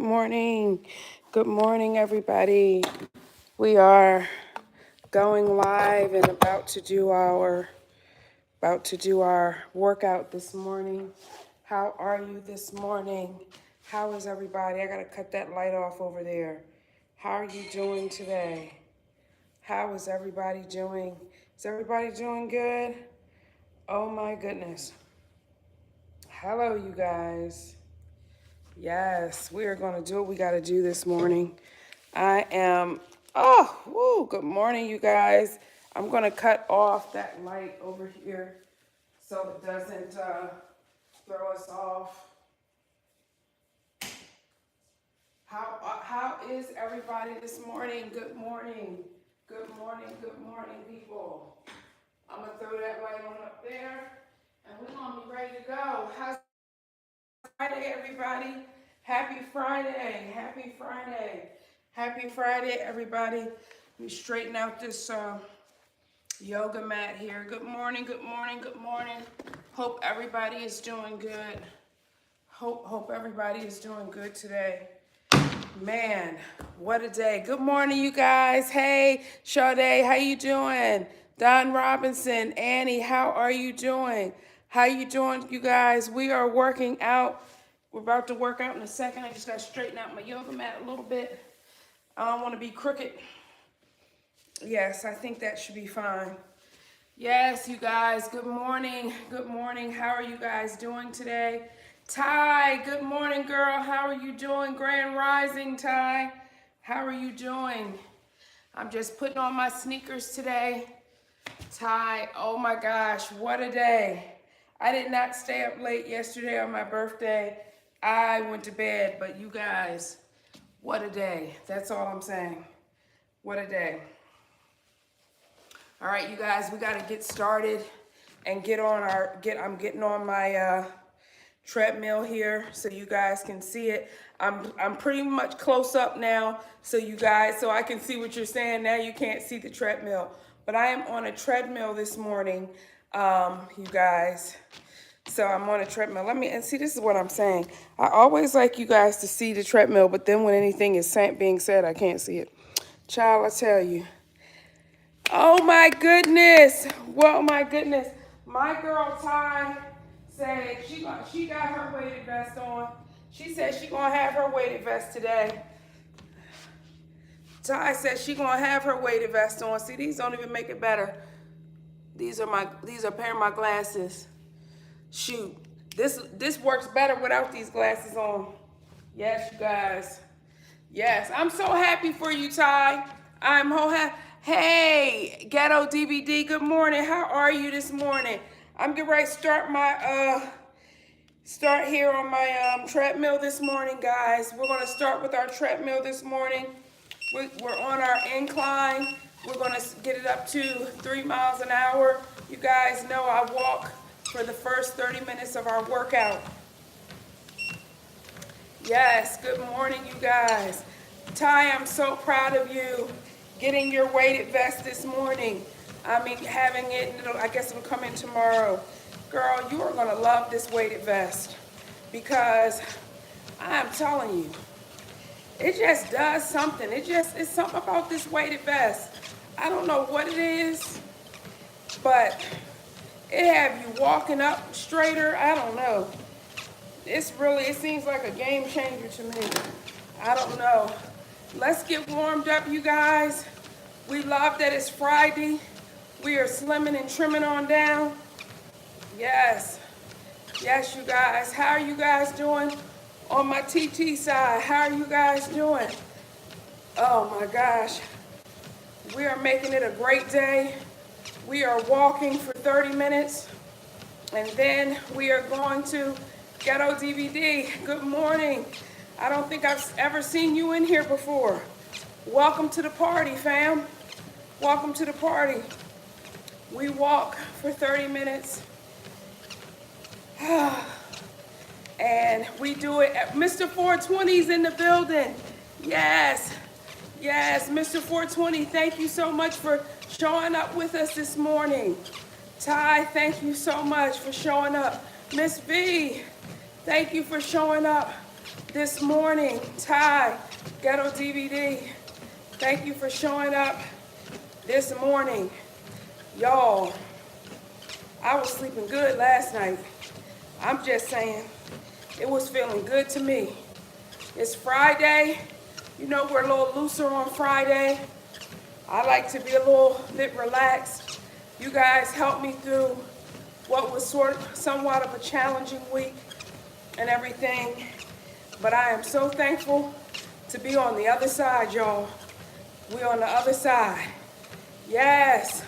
morning. Good morning, everybody. We are going live and about to do our workout this morning. How are you this morning? How is everybody? I gotta cut that light off over there. How are you doing today? How is everybody doing? Is everybody doing good? Oh my goodness. Hello, you guys. Yes, we are going to do what we got to do this morning. Good morning, you guys. I'm going to cut off that light over here so it doesn't throw us off. How is everybody this morning? Good morning. Good morning, people. I'm going to throw that light on up there, and we're going to be ready to go. How's Friday, everybody? Happy Friday. Happy Friday. Happy Friday, everybody. Let me straighten out this yoga mat here. Good morning, good morning, good morning. Hope everybody is doing good. Hope everybody is doing good today. Man, what a day. Good morning, you guys. Hey, Sade, how you doing? Don Robinson, Annie, how are you doing? How you doing, you guys? We are working out. We're about to work out in a second. I just got to straighten out my yoga mat a little bit. I don't want to be crooked. Yes, I think that should be fine. Yes, you guys, good morning. Good morning. How are you guys doing today? Ty, good morning, girl. How are you doing? Grand Rising, Ty. How are you doing? I'm just putting on my sneakers today. Ty, oh my gosh, what a day. I did not stay up late yesterday on my birthday. I went to bed, but you guys, what a day. That's all I'm saying. What a day. All right, you guys, we got to get started and I'm getting on my treadmill here so you guys can see it. I'm pretty much close up now so I can see what you're saying. Now you can't see the treadmill, but I am on a treadmill this morning, you guys. So I'm on a treadmill. See, this is what I'm saying. I always like you guys to see the treadmill, but then when anything is being said, I can't see it. Child, I tell you. Oh my goodness. Well, my goodness. My girl Ty said she got her weighted vest on. She said she gonna have her weighted vest today. Ty said she gonna have her weighted vest on. See, these don't even make it better. These are a pair of my glasses. Shoot. This works better without these glasses on. Yes, you guys. Yes, I'm so happy for you, Ty. I'm so happy. Hey, Ghetto DVD, good morning. How are you this morning? I'm getting ready to start here on my treadmill this morning, guys. We're gonna start with our treadmill this morning. We're on our incline. We're gonna get it up to 3 miles an hour. You guys know I walk for the first 30 minutes of our workout. Yes, good morning, you guys. Ty, I'm so proud of you getting your weighted vest this morning. Having it, I guess it'll come in tomorrow. Girl, you are gonna love this weighted vest because I'm telling you, it just does something. It's something about this weighted vest. I don't know what it is, but it have you walking up straighter. I don't know. It seems like a game changer to me. I don't know. Let's get warmed up, you guys. We love that it's Friday. We are slimming and trimming on down. Yes. Yes, you guys. How are you guys doing? On my TT side, how are you guys doing? Oh my gosh. We are making it a great day. We are walking for 30 minutes. And then we are going to Ghetto DVD. Good morning. I don't think I've ever seen you in here before. Welcome to the party, fam. Welcome to the party. We walk for 30 minutes. And we do it at Mr. 420's in the building. Yes. Yes, Mr. 420, thank you so much for showing up with us this morning. Ty, thank you so much for showing up. Miss V, thank you for showing up. this morning. Ty, Ghetto DVD, thank you for showing up this morning. Y'all, I was sleeping good last night. I'm just saying, it was feeling good to me. It's Friday. You know we're a little looser on Friday. I like to be a little bit relaxed. You guys helped me through what was somewhat of a challenging week and everything. But I am so thankful to be on the other side, y'all. We're on the other side. Yes.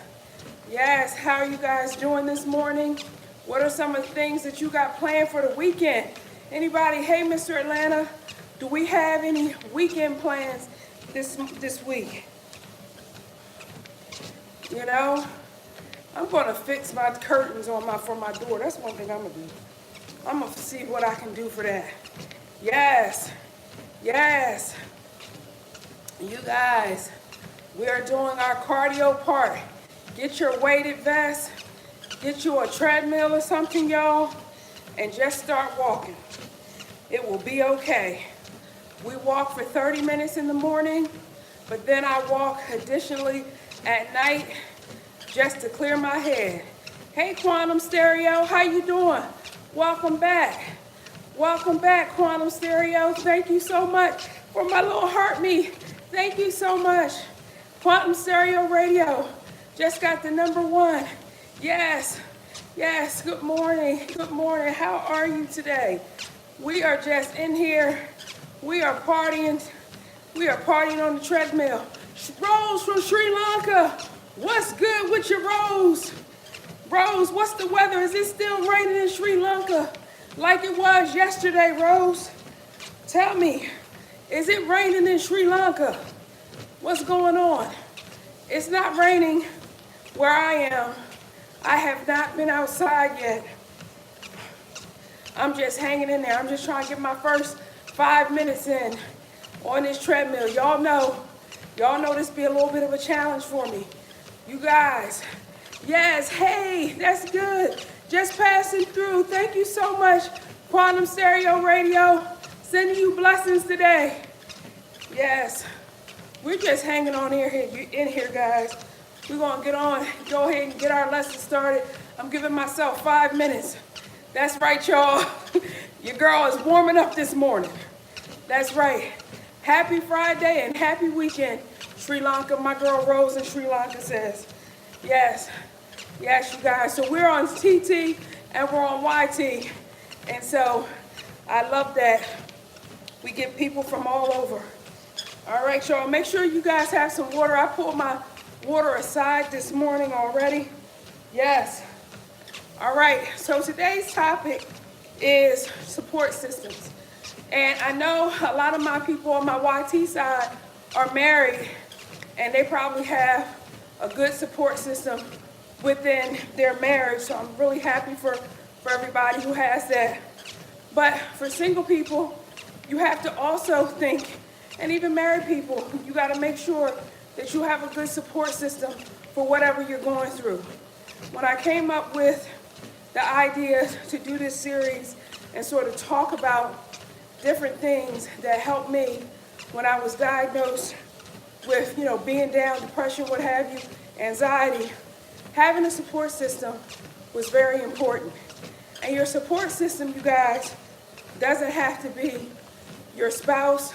Yes. How are you guys doing this morning? What are some of the things that you got planned for the weekend? Anybody? Hey, Mr. Atlanta, do we have any weekend plans this week? You know, I'm going to fix my curtains for my door. That's one thing I'm going to do. I'm going to see what I can do for that. Yes. Yes. You guys, we are doing our cardio part. Get your weighted vest. Get you a treadmill or something, y'all, and just start walking. It will be okay. We walk for 30 minutes in the morning, but then I walk additionally at night just to clear my head. Hey, Quantum Stereo, how you doing? Welcome back. Welcome back, Quantum Stereo. Thank you so much for my little heart me. Thank you so much. Quantum Stereo Radio just got the #1. Yes. Yes. Good morning. Good morning. How are you today? We are just in here. We are partying. We are partying on the treadmill. Rose from Sri Lanka. What's good with your Rose? Rose, what's the weather? Is it still raining in Sri Lanka like it was yesterday, Rose? Tell me, is it raining in Sri Lanka? What's going on? It's not raining where I am. I have not been outside yet. I'm just hanging in there. I'm just trying to get my first 5 minutes in on this treadmill. Y'all know this be a little bit of a challenge for me. You guys, yes, hey, that's good. Just passing through. Thank you so much, Quantum Stereo Radio. Sending you blessings today. Yes, we're just hanging on in here, guys. We're going to go ahead and get our lesson started. I'm giving myself 5 minutes. That's right, y'all. Your girl is warming up this morning. That's right. Happy Friday and happy weekend, Sri Lanka. My girl Rose in Sri Lanka says. Yes. Yes, you guys. So we're on TT and we're on YT. And so I love that we get people from all over. All right, y'all. Make sure you guys have some water. I pulled my water aside this morning already. Yes. All right. So today's topic is support systems. And I know a lot of my people on my YT side are married, and they probably have a good support system within their marriage. So I'm really happy for everybody who has that. But for single people, you have to also think, and even married people, you got to make sure that you have a good support system for whatever you're going through. When I came up with the idea to do this series and sort of talk about different things that helped me when I was diagnosed with, being down, depression, what have you, anxiety, having a support system was very important. And your support system, you guys, doesn't have to be your spouse.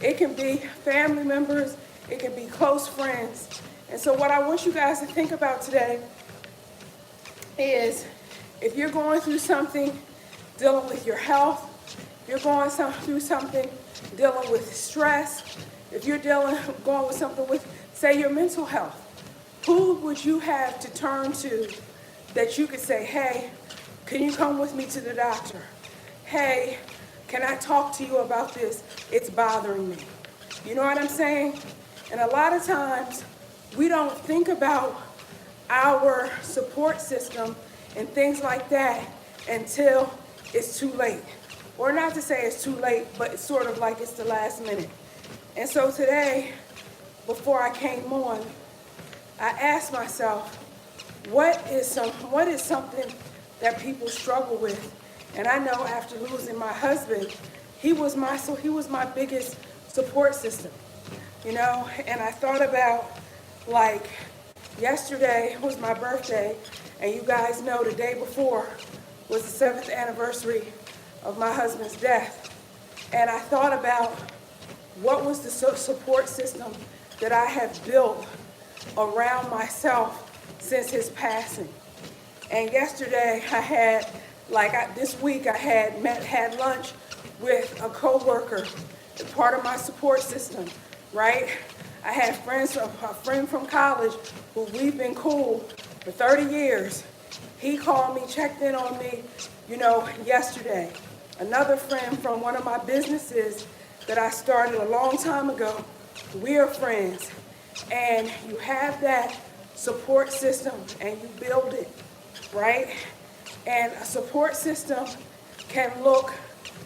It can be family members. It can be close friends. And so what I want you guys to think about today is if you're going through something dealing with your health, if you're going through something dealing with stress, if you're going with something with, say, your mental health, who would you have to turn to that you could say, hey, can you come with me to the doctor? Hey, can I talk to you about this? It's bothering me. You know what I'm saying? And a lot of times, we don't think about our support system and things like that until it's too late. Or not to say it's too late, but it's sort of like it's the last minute. And so today, before I came on, I asked myself, what is something that people struggle with? And I know after losing my husband, he was my biggest support system, you know. And I thought about, like, yesterday was my birthday, and you guys know the day before was the 7th anniversary of my husband's death. And I thought about what was the support system that I have built around myself since his passing. And yesterday I had, this week I had lunch with a coworker, part of my support system, right? I had a friend from college who we've been cool for 30 years. He called me, checked in on me, yesterday. Another friend from one of my businesses that I started a long time ago, we are friends. And you have that support system and you build it, right? And a support system can look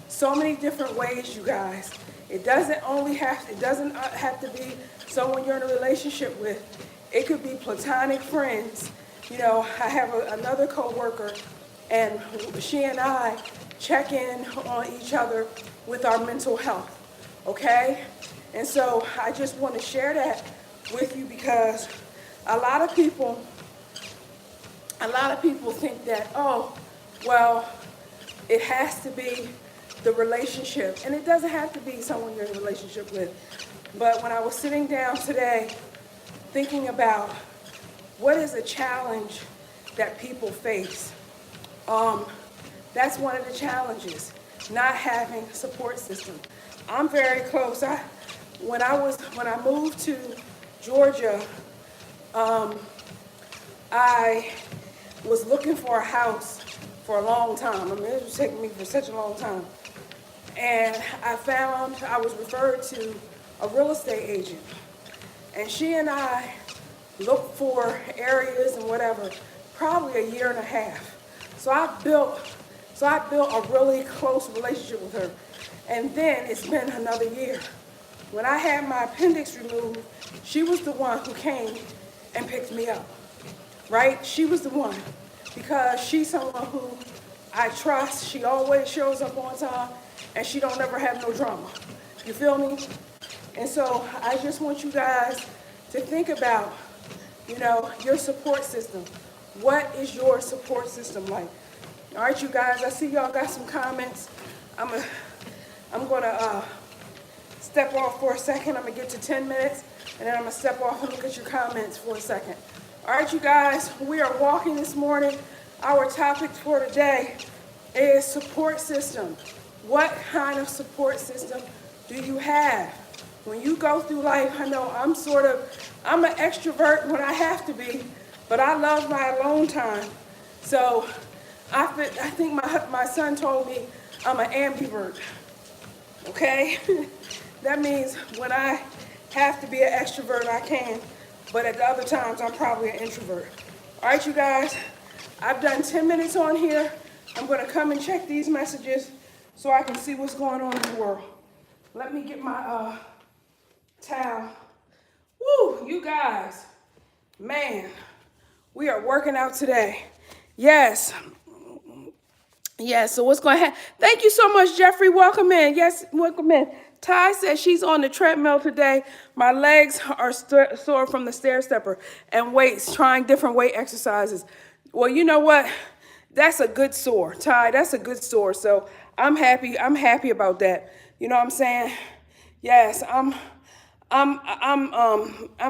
so many different ways, you guys. It doesn't have to be someone you're in a relationship with. It could be platonic friends. I have another coworker, and she and I check in on each other with our mental health, okay? And so I just want to share that with you because a lot of people think that, oh, well, it has to be the relationship. And it doesn't have to be someone you're in a relationship with. But when I was sitting down today thinking about what is a challenge that people face, that's one of the challenges, not having a support system. I'm very close. When I moved to Georgia, I was looking for a house for a long time. I mean, it was taking me for such a long time. And I was referred to a real estate agent. And she and I looked for areas and whatever, probably a year and a half. So I built a really close relationship with her. And then it's been another year. When I had my appendix removed, she was the one who came and picked me up, right? She was the one, because she's someone who I trust. She always shows up on time, and she don't ever have no drama. You feel me? And so I just want you guys to think about, your support system. What is your support system like? All right, you guys, I see y'all got some comments. I'm gonna step off for a second. I'm gonna get to 10 minutes, and then I'm gonna step off and look at your comments for a second. All right, you guys, we are walking this morning. Our topic for today is support system. What kind of support system do you have? When you go through life, I know I'm an extrovert when I have to be, but I love my alone time. So I think my son told me I'm an ambivert, okay? That means when I have to be an extrovert, I can, but at the other times, I'm probably an introvert. All right, you guys, I've done 10 minutes on here. I'm gonna come and check these messages so I can see what's going on in the world. Let me get my towel. Woo, you guys, man, we are working out today. Yes, so what's going to happen? Thank you so much, Jeffrey. Welcome in. Yes, welcome in. Ty says she's on the treadmill today. My legs are sore from the stair stepper and weights, trying different weight exercises. Well, you know what? That's a good sore, Ty. That's a good sore. So I'm happy. I'm happy about that. You know what I'm saying? Yes, I'm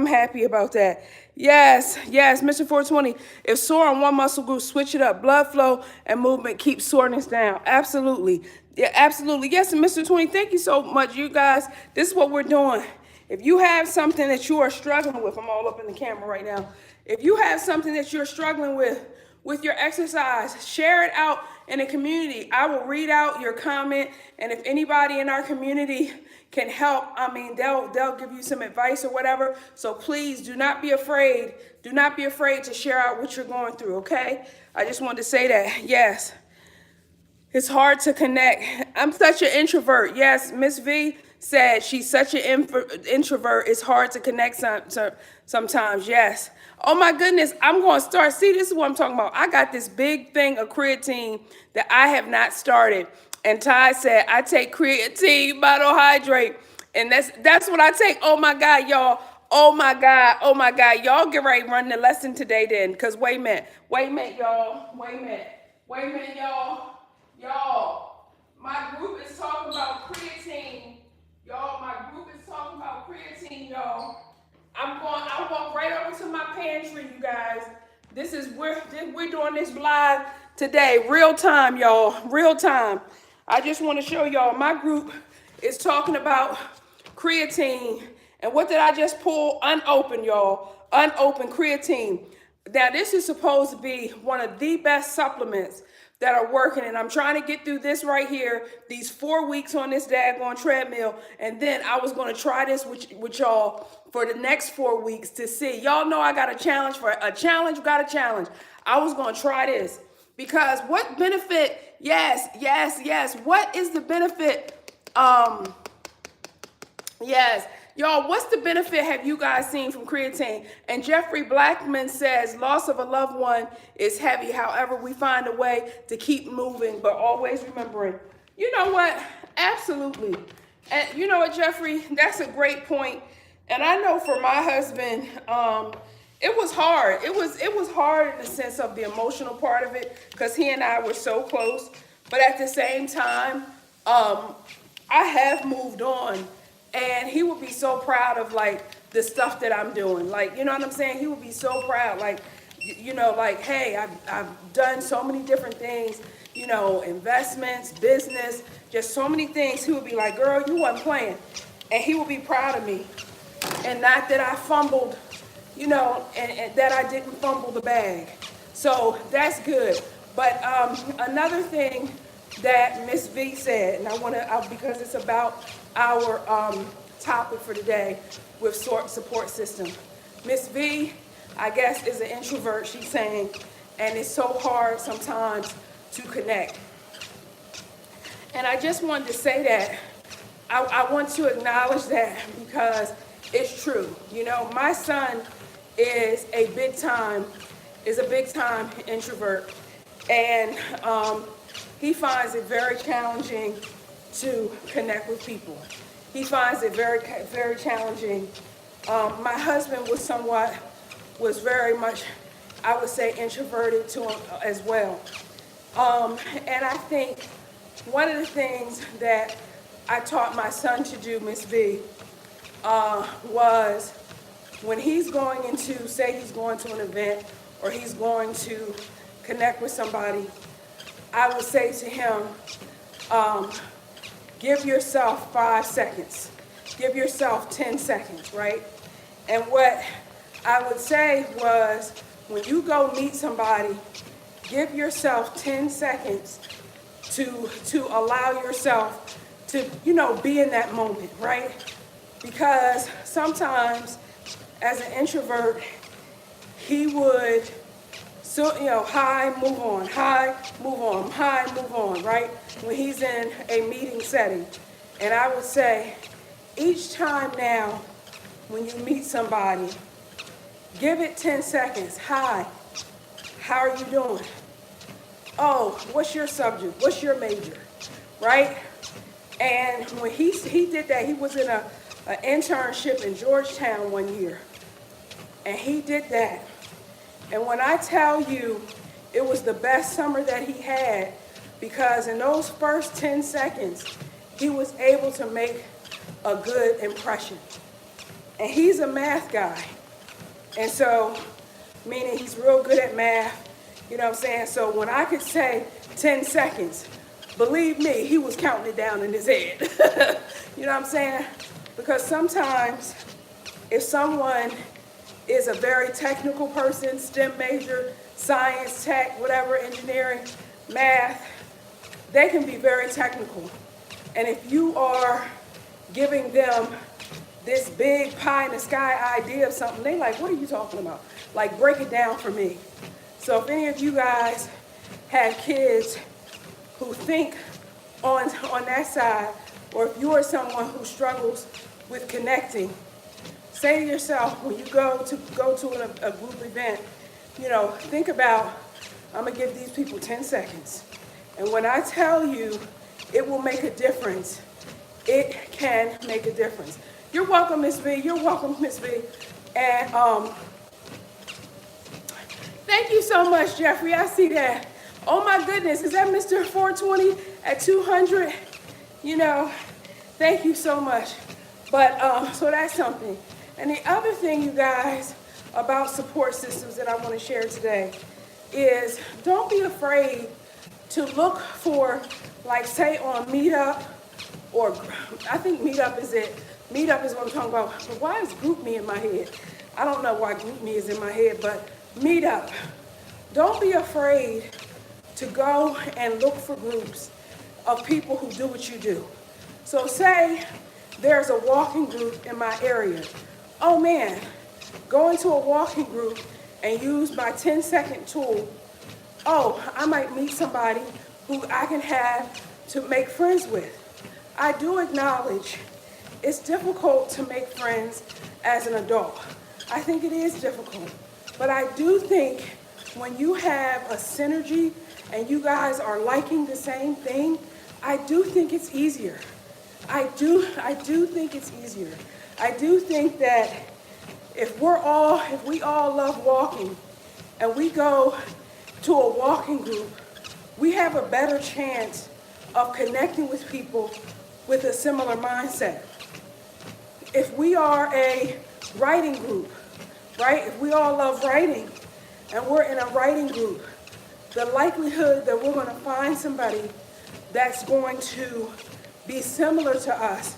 happy about that. Yes, Mr. 420. If sore on one muscle group, switch it up. Blood flow and movement keeps soreness down. Absolutely. Yeah, absolutely. Yes, and Mr. 20, thank you so much. You guys, this is what we're doing. If you have something that you are struggling with, I'm all up in the camera right now. If you have something that you're struggling with your exercise, share it out in the community. I will read out your comment, and if anybody in our community can help, I mean, they'll give you some advice or whatever. So please do not be afraid. Do not be afraid to share out what you're going through, okay? I just wanted to say that. Yes. It's hard to connect. I'm such an introvert. Yes, Miss V said she's such an introvert. It's hard to connect sometimes. Yes. Oh my goodness, I'm going to start. See, this is what I'm talking about. I got this big thing of creatine that I have not started. And Ty said, I take creatine monohydrate. And that's what I take. Oh my God, y'all. Oh my God. Oh my God. Y'all get ready to run the lesson today then. Because wait a minute. Wait a minute, y'all. Wait a minute. Wait a minute, y'all. Y'all. My group is talking about creatine. Y'all, my group is talking about creatine, y'all. I'll walk right over to my pantry, you guys. We're doing this live today, real time, y'all, real time. I just want to show y'all my group is talking about creatine. And what did I just pull? Unopened, y'all. Unopened creatine. Now, this is supposed to be one of the best supplements that are working, and I'm trying to get through this right here, these 4 weeks on this daggone treadmill, and then I was going to try this with y'all for the next 4 weeks to see. Y'all know I got a challenge. I was going to try this because what benefit? Yes. What is the benefit? Yes. Y'all, what's the benefit have you guys seen from creatine? And Jeffrey Blackman says, loss of a loved one is heavy. However, we find a way to keep moving, but always remembering. You know what? Absolutely. And you know what, Jeffrey? That's a great point. And I know for my husband, it was hard. It was hard in the sense of the emotional part of it because he and I were so close. But at the same time, I have moved on. And he would be so proud of like the stuff that I'm doing. Like, you know what I'm saying? He would be so proud. Like, you know, like, hey, I've done so many different things, you know, investments, business, just so many things. He would be like, girl, you wasn't playing. And he would be proud of me. And not that I fumbled, you know, and that I didn't fumble the bag. So that's good. But another thing that Miss V said, and I want to, because it's about our topic for today with support system. Miss V, I guess, is an introvert, she's saying, and it's so hard sometimes to connect. And I just wanted to say that. I want to acknowledge that because it's true. You know, my son is a big time introvert, and he finds it very challenging to connect with people. He finds it very, very challenging. My husband was very much, I would say, introverted to him as well. And I think one of the things that I taught my son to do, Miss V, was when he's going into, say he's going to an event or he's going to connect with somebody, I would say to him, give yourself 5 seconds. Give yourself 10 seconds, right? And what I would say was, when you go meet somebody, give yourself 10 seconds to allow yourself to, you know, be in that moment, right? Because sometimes, as an introvert, he would, so, you know, hi, move on, hi, move on, hi, move on, right? When he's in a meeting setting. And I would say, each time now, when you meet somebody, give it 10 seconds. Hi, how are you doing? Oh, what's your subject? What's your major? Right? And when he did that, he was in an internship in Georgetown one year. And he did that. And when I tell you, it was the best summer that he had, because in those first 10 seconds, he was able to make a good impression. And he's a math guy. And so, meaning he's real good at math, you know what I'm saying? So when I could say 10 seconds, believe me, he was counting it down in his head. You know what I'm saying? Because sometimes if someone is a very technical person, STEM major, science, tech, whatever, engineering, math, they can be very technical. And if you are giving them this big pie in the sky idea of something, they like, what are you talking about? Like, break it down for me. So if any of you guys have kids who think on that side, or if you are someone who struggles with connecting, say to yourself, when you go to a group event, you know, think about, I'm gonna give these people 10 seconds. And when I tell you, it will make a difference. It can make a difference. You're welcome, Miss B. You're welcome, Miss B. And thank you so much, Jeffrey. I see that. Oh my goodness, is that Mr. 420 at 200? You know, thank you so much. But so that's something. And the other thing, you guys, about support systems that I want to share today is don't be afraid to look for, like, say on Meetup, or I think Meetup is it. Meetup is what I'm talking about. But why is GroupMe in my head? I don't know why GroupMe is in my head, but Meetup. Don't be afraid to go and look for groups of people who do what you do. So say there's a walking group in my area. Oh man, go into a walking group and use my 10-second tool. Oh, I might meet somebody who I can have to make friends with. I do acknowledge it's difficult to make friends as an adult. I think it is difficult. But I do think when you have a synergy and you guys are liking the same thing, I do think it's easier. I do think it's easier. I do think that if we all love walking and we go to a walking group, we have a better chance of connecting with people with a similar mindset. If we are a writing group, right? If we all love writing and we're in a writing group, the likelihood that we're going to find somebody that's going to be similar to us,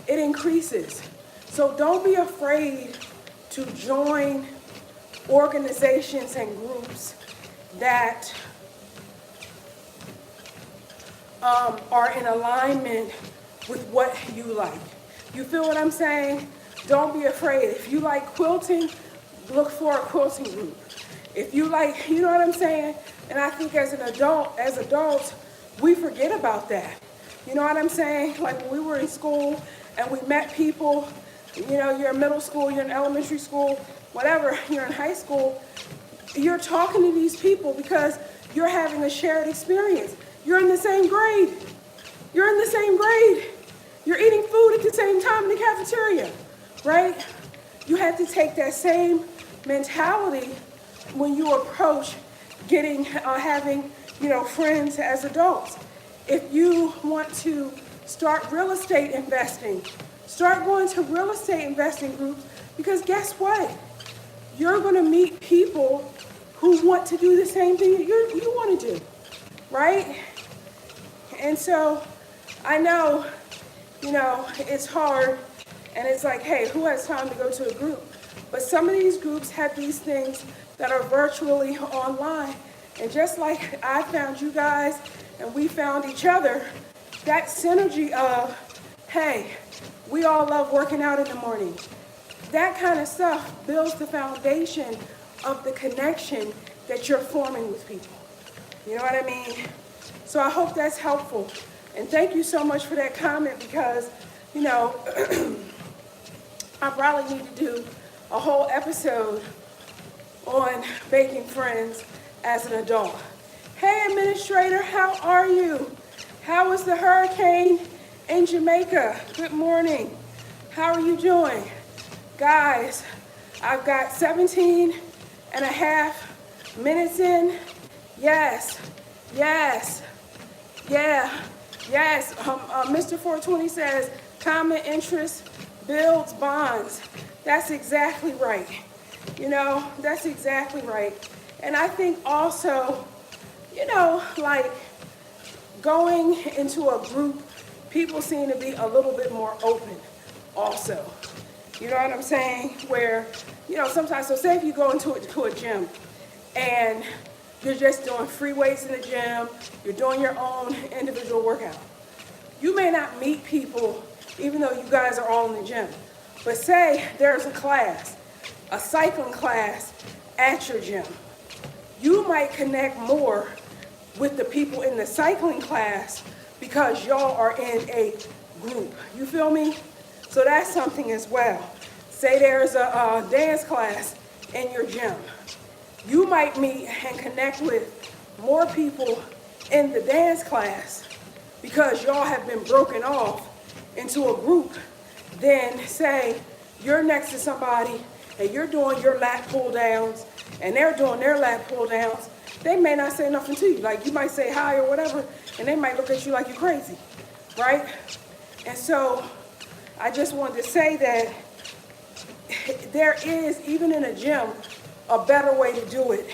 it increases. So don't be afraid to join organizations and groups that are in alignment with what you like. You feel what I'm saying? Don't be afraid. If you like quilting, look for a quilting group. If you like, you know what I'm saying? And I think as adults, we forget about that. You know what I'm saying? Like when we were in school and we met people, you know, you're in middle school, you're in elementary school, whatever, you're in high school, you're talking to these people because you're having a shared experience. You're in the same grade. You're in the same grade. You're eating food at the same time in the cafeteria, right? You have to take that same mentality when you approach having, you know, friends as adults. If you want to start real estate investing, start going to real estate investing groups, because guess what? You're going to meet people who want to do the same thing that you want to do, right? And so I know, you know, it's hard, and it's like, hey, who has time to go to a group? But some of these groups have these things that are virtually online. And just like I found you guys and we found each other, that synergy of, hey, we all love working out in the morning. That kind of stuff builds the foundation of the connection that you're forming with people. You know what I mean? So I hope that's helpful. And thank you so much for that comment, because, you know, I probably need to do a whole episode on making friends as an adult. Hey, administrator, how are you? How was the hurricane in Jamaica? Good morning. How are you doing? Guys, I've got 17 and a half minutes in. Yes, yes, yeah, yes. Mr. 420 says, common interest builds bonds. That's exactly right. You know, that's exactly right. And I think also, you know, like going into a group, people seem to be a little bit more open also. You know what I'm saying? Where, you know, sometimes, so say if you go into a gym and you're just doing free weights in the gym, you're doing your own individual workout. You may not meet people even though you guys are all in the gym. But say there's a class, a cycling class at your gym. You might connect more with the people in the cycling class because y'all are in a group. You feel me? So that's something as well. Say there's a dance class in your gym. You might meet and connect with more people in the dance class because y'all have been broken off into a group than say you're next to somebody and you're doing your lat pull downs and they're doing their lat pull downs. They may not say nothing to you. Like you might say hi or whatever, and they might look at you like you're crazy, right? And so I just wanted to say that there is, even in a gym, a better way to do it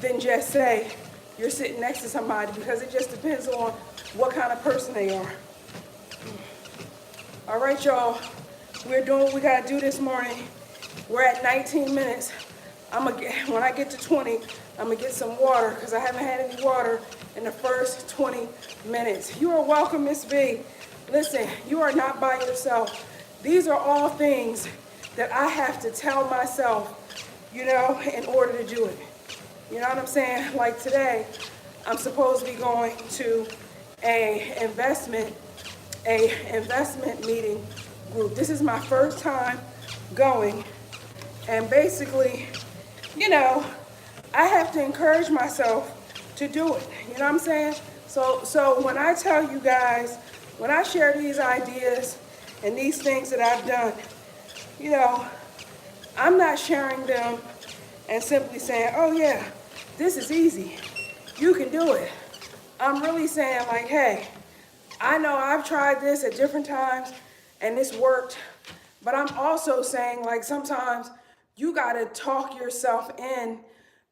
than just say you're sitting next to somebody, because it just depends on what kind of person they are. All right, y'all, we're doing what we gotta do this morning. We're at 19 minutes. When I get to 20, I'm gonna get some water because I haven't had any water in the first 20 minutes. You are welcome, Miss B. Listen, you are not by yourself. These are all things that I have to tell myself, in order to do it. You know what I'm saying? Like today, I'm supposed to be going to a investment meeting group. This is my first time going, and basically, I have to encourage myself to do it. You know what I'm saying? So when I tell you guys, when I share these ideas and these things that I've done, I'm not sharing them and simply saying, oh yeah, this is easy. You can do it. I'm really saying like, hey, I know I've tried this at different times and this worked, but I'm also saying like sometimes you gotta talk yourself in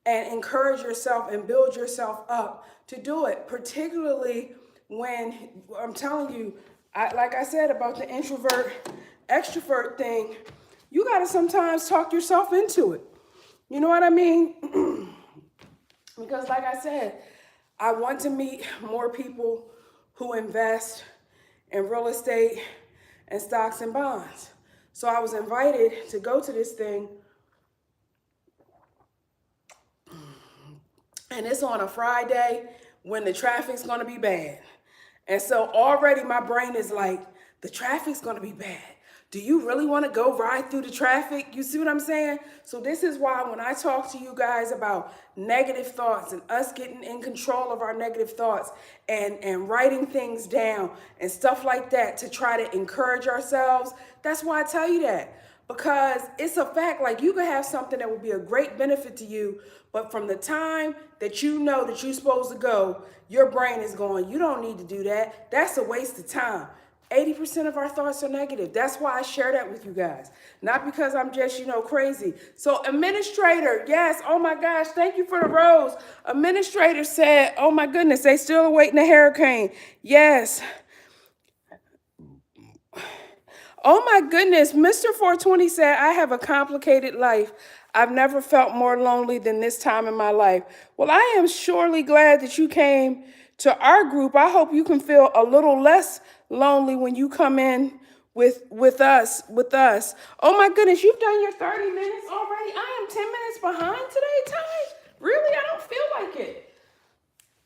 and encourage yourself and build yourself up to do it, particularly when I'm telling you, like I said about the introvert extrovert thing, you gotta sometimes talk yourself into it. You know what I mean? Because like I said, I want to meet more people who invest in real estate and stocks and bonds. So I was invited to go to this thing, and it's on a Friday when the traffic's gonna be bad. And so already my brain is like, the traffic's gonna be bad. Do you really wanna go ride through the traffic? You see what I'm saying? So this is why when I talk to you guys about negative thoughts and us getting in control of our negative thoughts and writing things down and stuff like that to try to encourage ourselves, that's why I tell you that. Because it's a fact, like you could have something that would be a great benefit to you, but from the time that you know that you're supposed to go, your brain is going, you don't need to do that. That's a waste of time. 80% of our thoughts are negative. That's why I share that with you guys. Not because I'm just, crazy. So administrator, yes, oh my gosh, thank you for the rose. Administrator said, oh my goodness, they still awaiting a hurricane. Yes. Oh my goodness, Mr. 420 said, I have a complicated life. I've never felt more lonely than this time in my life. Well, I am surely glad that you came to our group. I hope you can feel a little less lonely when you come in with us. Oh my goodness, you've done your 30 minutes already? I am 10 minutes behind today, Ty? Really? I don't feel like it.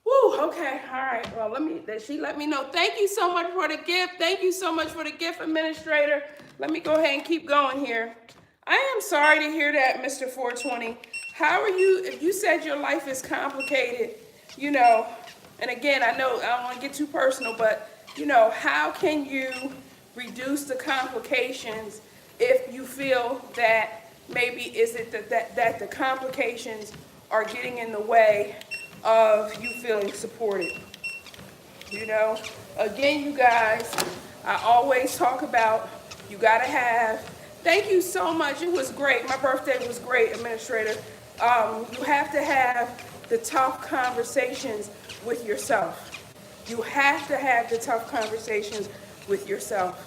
Woo, okay, all right. Well, she let me know. Thank you so much for the gift. Thank you so much for the gift, administrator. Let me go ahead and keep going here. I am sorry to hear that, Mr. 420. How are you, if you said your life is complicated, and again, I know I don't want to get too personal, but, how can you reduce the complications if you feel that maybe is it that the complications are getting in the way of you feeling supported? Again, you guys, I always talk about you gotta have, thank you so much, it was great, my birthday was great, administrator. You have to have the tough conversations with yourself. You have to have the tough conversations with yourself,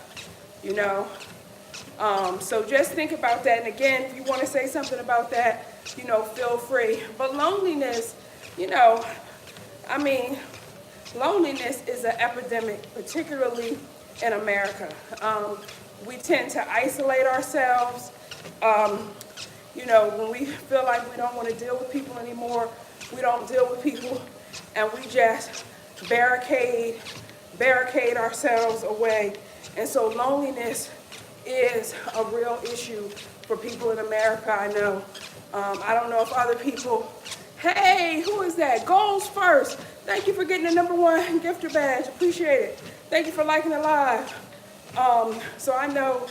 So just think about that. And again, if you want to say something about that, feel free. But loneliness, loneliness is an epidemic, particularly in America. We tend to isolate ourselves. When we feel like we don't want to deal with people anymore, we don't deal with people, and we just barricade ourselves away. And so loneliness is a real issue for people in America, I know. I don't know if other people Hey, who is that? Goals First. Thank you for getting the #1 gifter badge. Appreciate it. Thank you for liking the live. So I know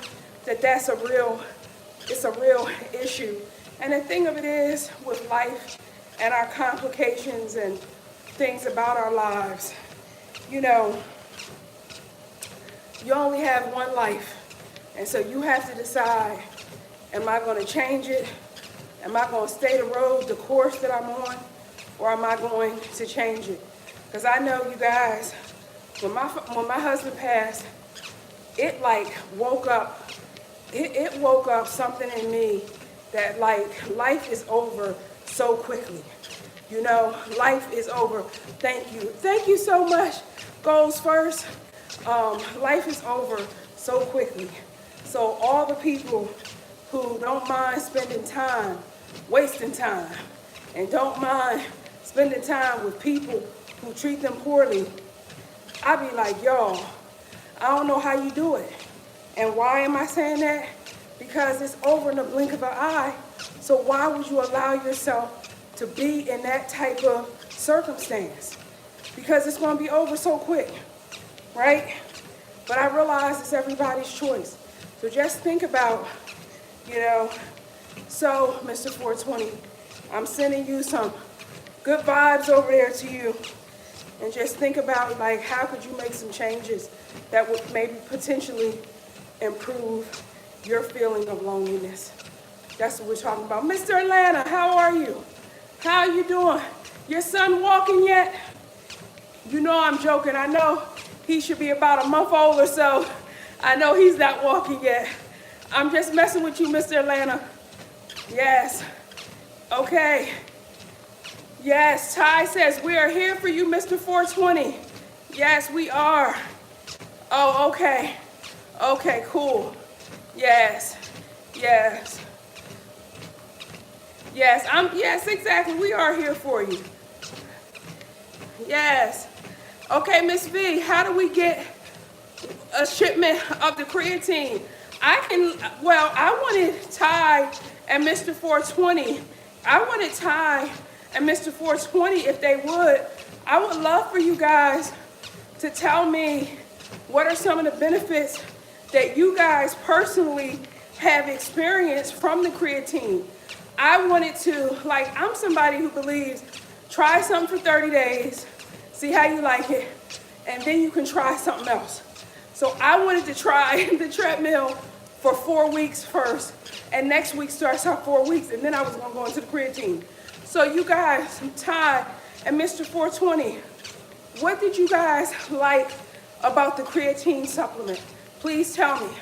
that it's a real issue. And the thing of it is, with life and our complications and things about our lives, you know, you only have one life. And so you have to decide, am I going to change it? Am I going to stay the course that I'm on? Or am I going to change it? Because I know, you guys, when my husband passed, it like woke up, it woke up something in me that like life is over so quickly. You know, life is over. Thank you. Thank you so much, Goals First. Life is over so quickly. So all the people who don't mind spending time, wasting time, and don't mind spending time with people who treat them poorly, I be like, y'all, I don't know how you do it. And why am I saying that? Because it's over in the blink of an eye. So why would you allow yourself to be in that type of circumstance? Because it's going to be over so quick, right? But I realize it's everybody's choice. So just think about, you know, so Mr. 420, I'm sending you some good vibes over there to you. And just think about, like, how could you make some changes that would maybe potentially improve your feeling of loneliness. That's what we're talking about. Mr. Atlanta, how are you? How are you doing? Your son walking yet? You know I'm joking. I know he should be about a month old or so. I know he's not walking yet. I'm just messing with you, Mr. Atlanta. Yes. Okay. Yes, Ty says, we are here for you, Mr. 420. Yes, we are. Oh, okay. Okay, cool. Yes. Yes. Yes, yes, exactly. We are here for you. Yes. Okay, Miss V, how do we get a shipment of the creatine? I wanted Ty and Mr. 420. I wanted Ty and Mr. 420, if they would. I would love for you guys to tell me what are some of the benefits that you guys personally have experienced from the creatine. I wanted to, I'm somebody who believes, try something for 30 days, see how you like it, and then you can try something else. So I wanted to try the treadmill for 4 weeks first, and next week starts out 4 weeks, and then I was gonna go into the creatine. So you guys, Ty and Mr. 420, what did you guys like about the creatine supplement? Please tell me.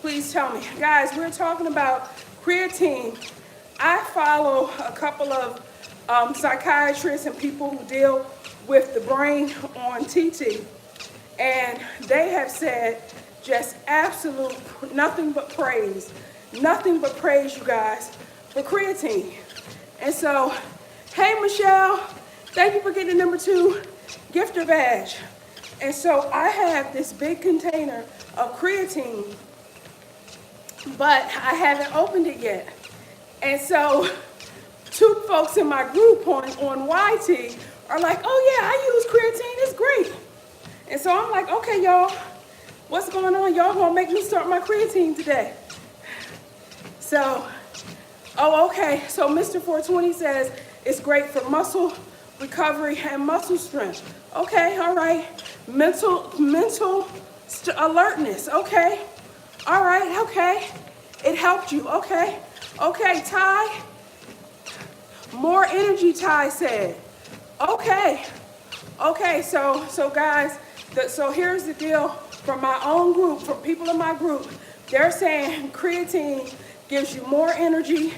Please tell me. Guys, we're talking about creatine. I follow a couple of psychiatrists and people who deal with the brain on TT, and they have said just absolute nothing but praise, you guys, for creatine. And so, hey, Michelle, thank you for getting the #2 gifter badge. And so I have this big container of creatine, but I haven't opened it yet. And so 2 folks in my group on YT are like, oh yeah, I use creatine, it's great. And so I'm like, okay, y'all, what's going on? Y'all gonna make me start my creatine today. So, oh, okay, so Mr. 420 says it's great for muscle recovery and muscle strength. Okay, all right. Mental alertness, okay. All right, okay. It helped you, okay. Okay, Ty. More energy, Ty said. Okay. Okay, so guys, so here's the deal from my own group, from people in my group. They're saying creatine gives you more energy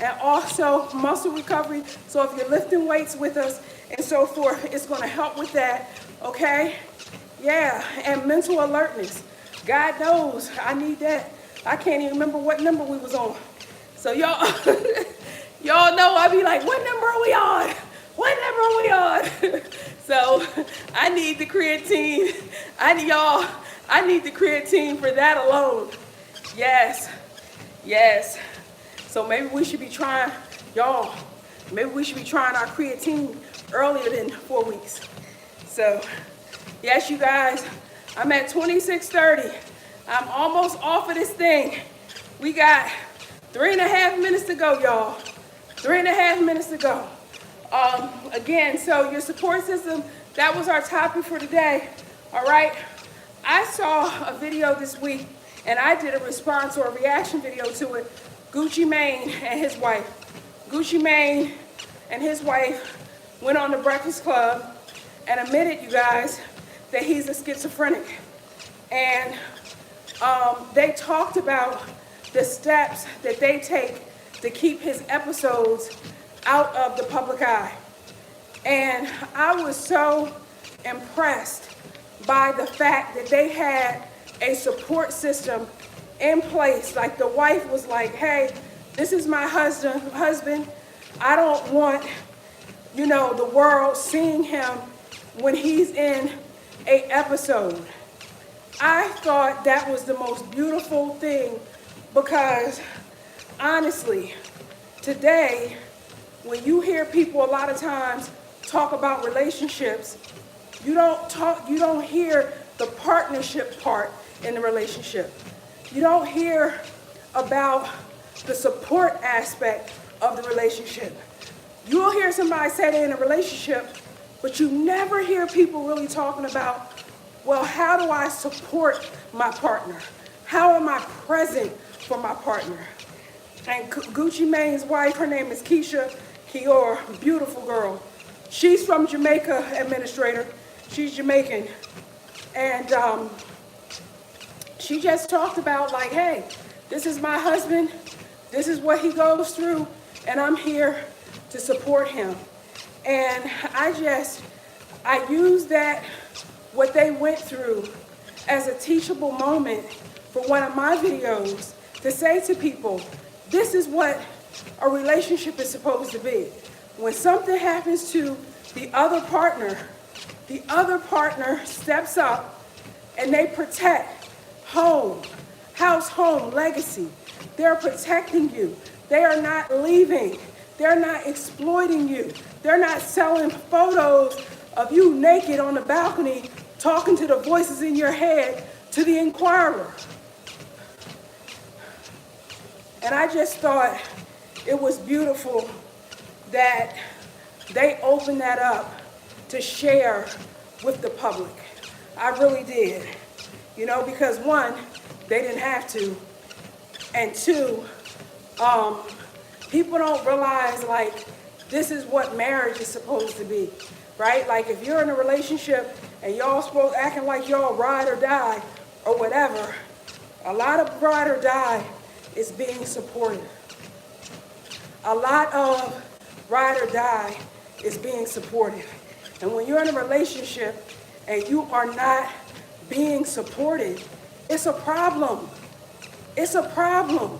and also muscle recovery. So if you're lifting weights with us and so forth, it's going to help with that, okay? Yeah, and mental alertness. God knows I need that. I can't even remember what number we was on. So y'all, y'all know I be like, what number are we on? What number are we on? So I need the creatine. I need the creatine for that alone. Yes, yes. So maybe we should be trying, y'all, Maybe we should be trying our creatine earlier than 4 weeks. So, yes, you guys, I'm at 26:30. I'm almost off of this thing. We got 3.5 minutes to go, y'all. 3.5 minutes to go. Again, so your support system, that was our topic for today. All right. I saw a video this week, and I did a response or a reaction video to it. Gucci Mane and his wife. Gucci Mane and his wife went on the Breakfast Club and admitted, you guys, that he's a schizophrenic. And they talked about the steps that they take to keep his episodes out of the public eye. And I was so impressed by the fact that they had a support system in place. Like the wife was like, hey, this is my husband. I don't want, the world seeing him when he's in an episode. I thought that was the most beautiful thing because honestly, today, when you hear people a lot of times talk about relationships, you don't hear the partnership part in the relationship. You don't hear about the support aspect of the relationship. You'll hear somebody say they're in a relationship, but you never hear people really talking about, well, how do I support my partner? How am I present for my partner? And Gucci Mane's wife, her name is Keisha Kior, beautiful girl. She's from Jamaica, administrator. She's Jamaican. And she just talked about like, hey, this is my husband. This is what he goes through. And I'm here to support him. And I use that, what they went through, as a teachable moment for one of my videos to say to people, this is what a relationship is supposed to be. When something happens to the other partner steps up and they protect home, house, home, legacy. They're protecting you. They are not leaving. They're not exploiting you. They're not selling photos of you naked on the balcony talking to the voices in your head to the Inquirer. And I just thought it was beautiful that they opened that up to share with the public. I really did. Because one, they didn't have to. And two, people don't realize like this is what marriage is supposed to be, right? Like if you're in a relationship and y'all supposed acting like y'all ride or die or whatever, a lot of ride or die is being supported. A lot of ride or die is being supported. And when you're in a relationship and you are not being supported, it's a problem. It's a problem.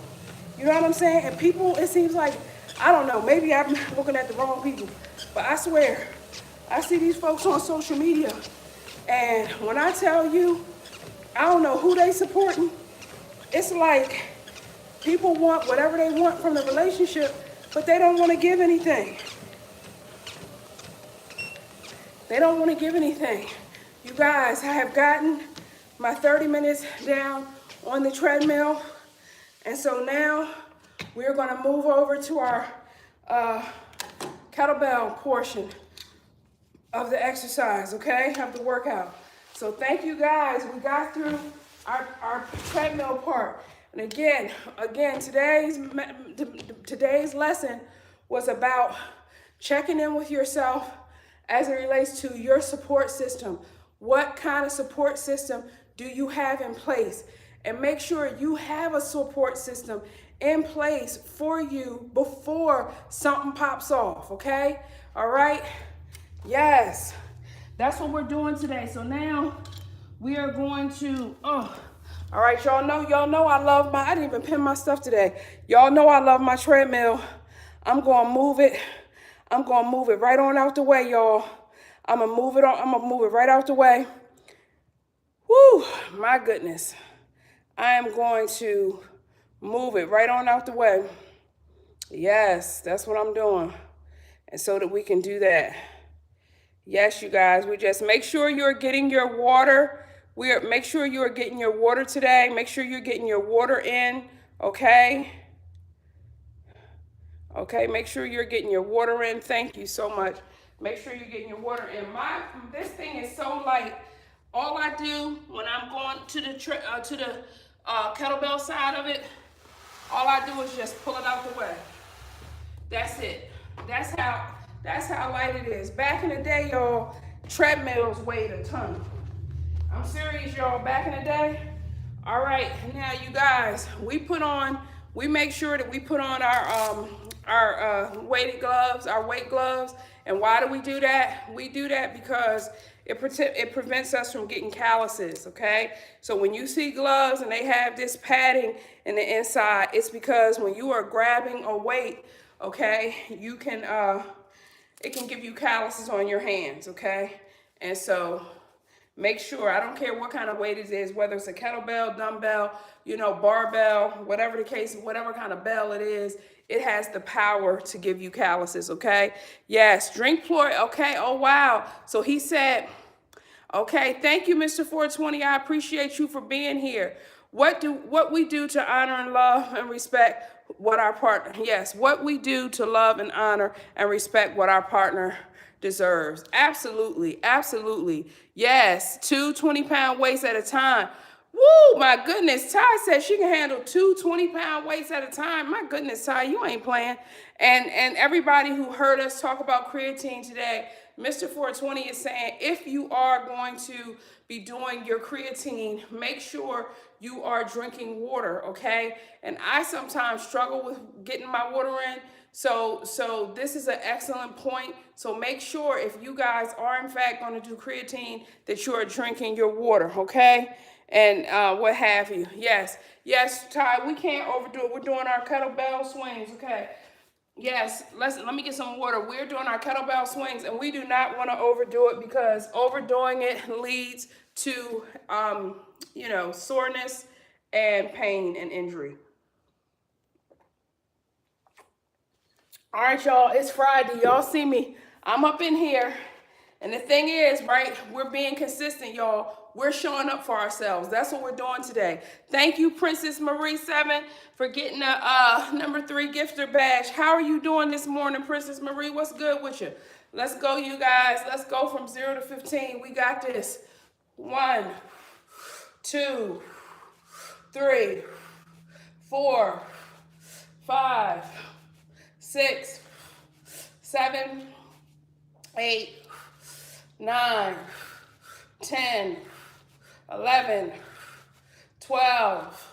You know what I'm saying? And people, it seems like, I don't know, maybe I'm looking at the wrong people, but I swear, I see these folks on social media, and when I tell you, I don't know who they supporting, it's like people want whatever they want from the relationship, but they don't want to give anything. They don't want to give anything. You guys, I have gotten my 30 minutes down on the treadmill. And so now we're going to move over to our kettlebell portion of the exercise, okay, of the workout. So thank you guys. We got through our treadmill part. And again, today's lesson was about checking in with yourself as it relates to your support system. What kind of support system do you have in place? And make sure you have a support system in place for you before something pops off, okay? All right? Yes. That's what we're doing today. So now we are going to, all right, y'all know I didn't even pin my stuff today. Y'all know I love my treadmill. I'm going to move it. I'm going to move it right on out the way, y'all. I'm going to move it right out the way. Woo, my goodness. I am going to move it right on out the way. Yes, that's what I'm doing. and so that we can do that. Yes, you guys, we just make sure you're getting your water. Make sure you are getting your water today. Make sure you're getting your water in, okay? Okay, make sure you're getting your water in. Thank you so much. Make sure you're getting your water in. This thing is so light. All I do when I'm going to the kettlebell side of it, all I do is just pull it out the way. That's it. That's how light it is. Back in the day, y'all, treadmills weighed a ton. I'm serious, y'all. Back in the day. All right, now you guys, we make sure that we put on our weighted gloves, our weight gloves. And why do we do that? We do that because it prevents us from getting calluses, okay? So when you see gloves and they have this padding in the inside, it's because when you are grabbing a weight, okay, it can give you calluses on your hands, okay? And so make sure, I don't care what kind of weight it is, whether it's a kettlebell, dumbbell, barbell, whatever the case, whatever kind of bell it is, it has the power to give you calluses, okay? Yes, drink Floyd, okay, oh wow. So he said, okay, thank you, Mr. 420, I appreciate you for being here. What we do to honor and love and respect what our partner, yes, what we do to love and honor and respect what our partner deserves. Absolutely, absolutely. Yes, 2 20-pound weights at a time. Woo, my goodness. Ty said she can handle 2 20-pound weights at a time. My goodness, Ty, you ain't playing. And everybody who heard us talk about creatine today, Mr. 420 is saying if you are going to be doing your creatine, make sure you are drinking water, okay? And I sometimes struggle with getting my water in. So this is an excellent point. So make sure if you guys are in fact going to do creatine that you are drinking your water, okay? And what have you. Yes, Ty, we can't overdo it. We're doing our kettlebell swings, okay? Yes, let me get some water. We're doing our kettlebell swings, and we do not want to overdo it because overdoing it leads to, soreness and pain and injury. All right, y'all, it's Friday. Y'all see me. I'm up in here. And the thing is, right, we're being consistent, y'all. We're showing up for ourselves. That's what we're doing today. Thank you, Princess Marie 7, for getting a number 3 gifter badge. How are you doing this morning, Princess Marie? What's good with you? Let's go, you guys. Let's go from 0 to 15. We got this. 1, 2, 3, 4, 5, 6, 7, 8, 9, 10, 11, 12,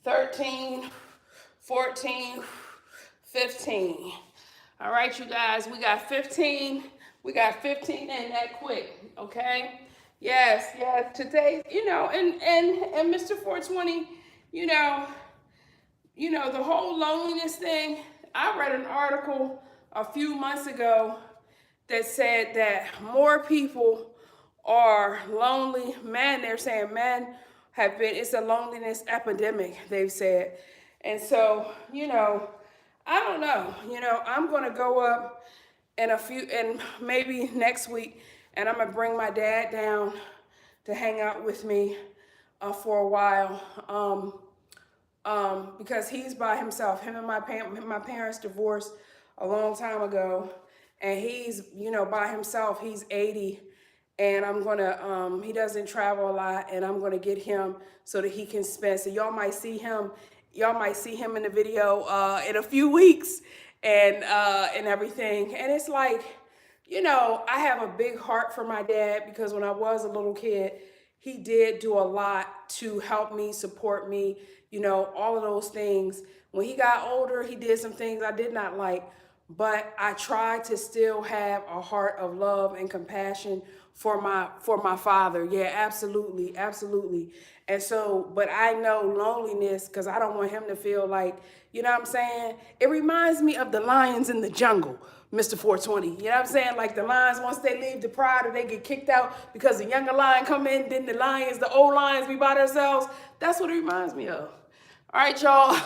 13, 14, 15. All right, you guys, we got 15. We got 15 in that quick, okay? Yes, today, and Mr. 420, the whole loneliness thing. I read an article a few months ago that said that more people are lonely. They're saying men it's a loneliness epidemic, they've said. And so, I don't know, I'm going to go up and maybe next week, and I'm going to bring my dad down to hang out with me for a while. Because he's by himself. Him and my parents divorced a long time ago, and he's, by himself. He's 80, and I'm gonna, he doesn't travel a lot, and I'm gonna get him so that he can spend. So y'all might see him in the video in a few weeks, and everything. And it's like, I have a big heart for my dad because when I was a little kid, he did do a lot to help me, support me, all of those things. When he got older, he did some things I did not like, but I tried to still have a heart of love and compassion for my father. Yeah, absolutely, absolutely. And so, but I know loneliness because I don't want him to feel like, you know what I'm saying? It reminds me of the lions in the jungle, Mr. 420. You know what I'm saying? Like the lions, once they leave the pride or they get kicked out because the younger lion come in, then the old lions be by themselves. That's what it reminds me of. All right, y'all,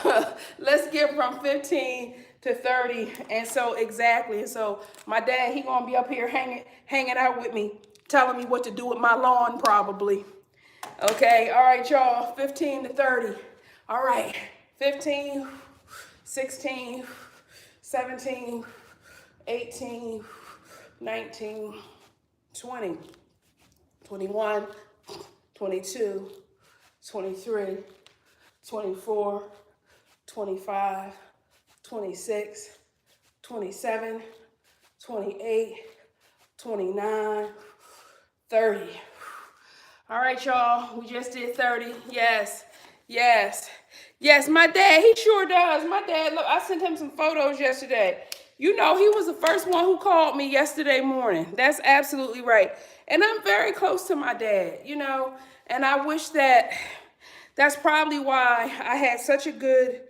let's get from 15 to 30. And so exactly. And so my dad, he gonna be up here hanging out with me, telling me what to do with my lawn probably. Okay, all right, y'all, 15 to 30. All right, 15, 16, 17, 18, 19, 20, 21, 22, 23, 24, 25, 26, 27, 28, 29, 30. All right, y'all, we just did 30. Yes, yes, yes, my dad, he sure does. My dad, look, I sent him some photos yesterday. You know, he was the first one who called me yesterday morning. That's absolutely right. And I'm very close to my dad, you know, and I wish that's probably why I had such a good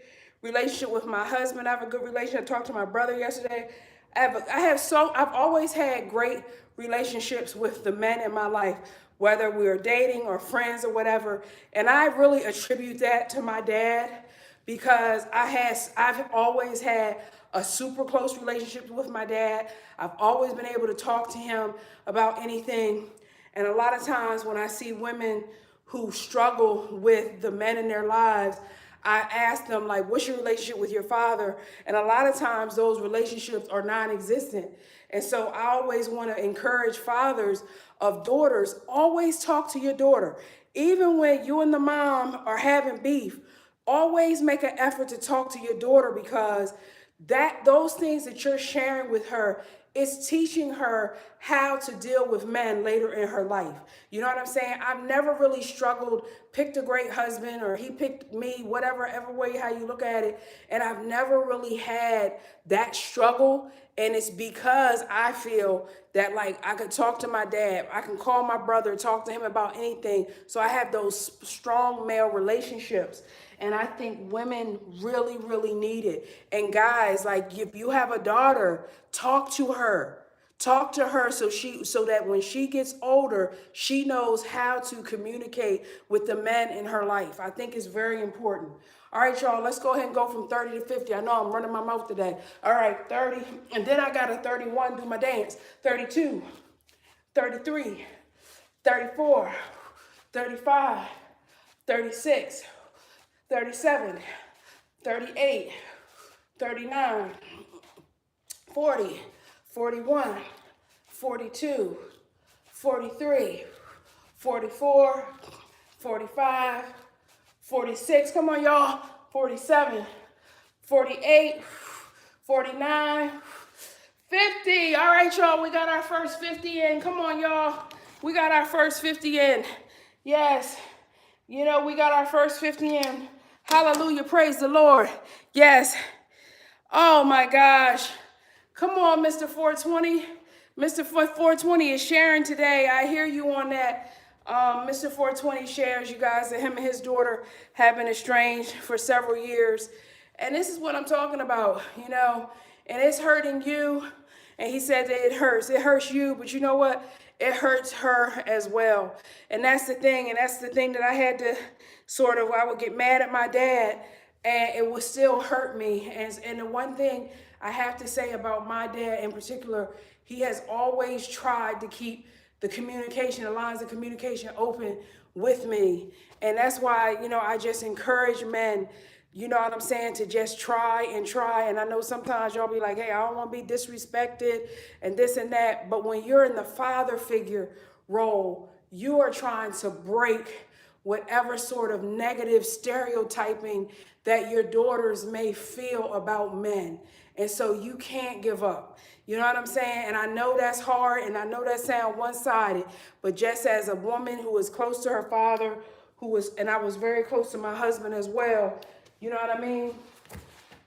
relationship with my husband. I have a good relationship. I talked to my brother yesterday. I've always had great relationships with the men in my life, whether we were dating or friends or whatever. And I really attribute that to my dad because I've always had a super close relationship with my dad. I've always been able to talk to him about anything. And a lot of times when I see women who struggle with the men in their lives, I ask them, like, what's your relationship with your father? And a lot of times those relationships are non-existent. And so I always want to encourage fathers of daughters, always talk to your daughter. Even when you and the mom are having beef, always make an effort to talk to your daughter because those things that you're sharing with her is teaching her how to deal with men later in her life. You know what I'm saying? I've never really struggled, picked a great husband or he picked me, whatever way, how you look at it. And I've never really had that struggle. And it's because I feel that like I could talk to my dad, I can call my brother, talk to him about anything. So I have those strong male relationships. And I think women really, really need it. And guys, like if you have a daughter, talk to her. Talk to her so that when she gets older, she knows how to communicate with the men in her life. I think it's very important. All right, y'all, let's go ahead and go from 30 to 50. I know I'm running my mouth today. All right, 30. And then I got a 31, do my dance. 32, 33, 34, 35, 36, 37, 38, 39, 40, 41, 42, 43, 44, 45, 46, come on y'all, 47, 48, 49, 50. All right, y'all, we got our first 50 in. Come on, y'all. We got our first 50 in. Yes, you know, we got our first 50 in. Hallelujah, praise the Lord. Yes. Oh my gosh. Come on, Mr. 420. Mr. 420 is sharing today. I hear you on that. Mr. 420 shares, you guys, that him and his daughter have been estranged for several years. And this is what I'm talking about, you know, and it's hurting you. And he said that it hurts. It hurts you, but you know what? It hurts her as well. And that's the thing. And that's the thing that I had to I would get mad at my dad and it would still hurt me. And the one thing I have to say about my dad in particular, he has always tried to keep the lines of communication open with me. And that's why, you know, I just encourage men, you know what I'm saying, to just try and try. And I know sometimes y'all be like, hey, I don't want to be disrespected and this and that. But when you're in the father figure role, you are trying to break whatever sort of negative stereotyping that your daughters may feel about men. And so you can't give up. You know what I'm saying? And I know that's hard and I know that sounds one-sided, but just as a woman who is close to her father, and I was very close to my husband as well, you know what I mean?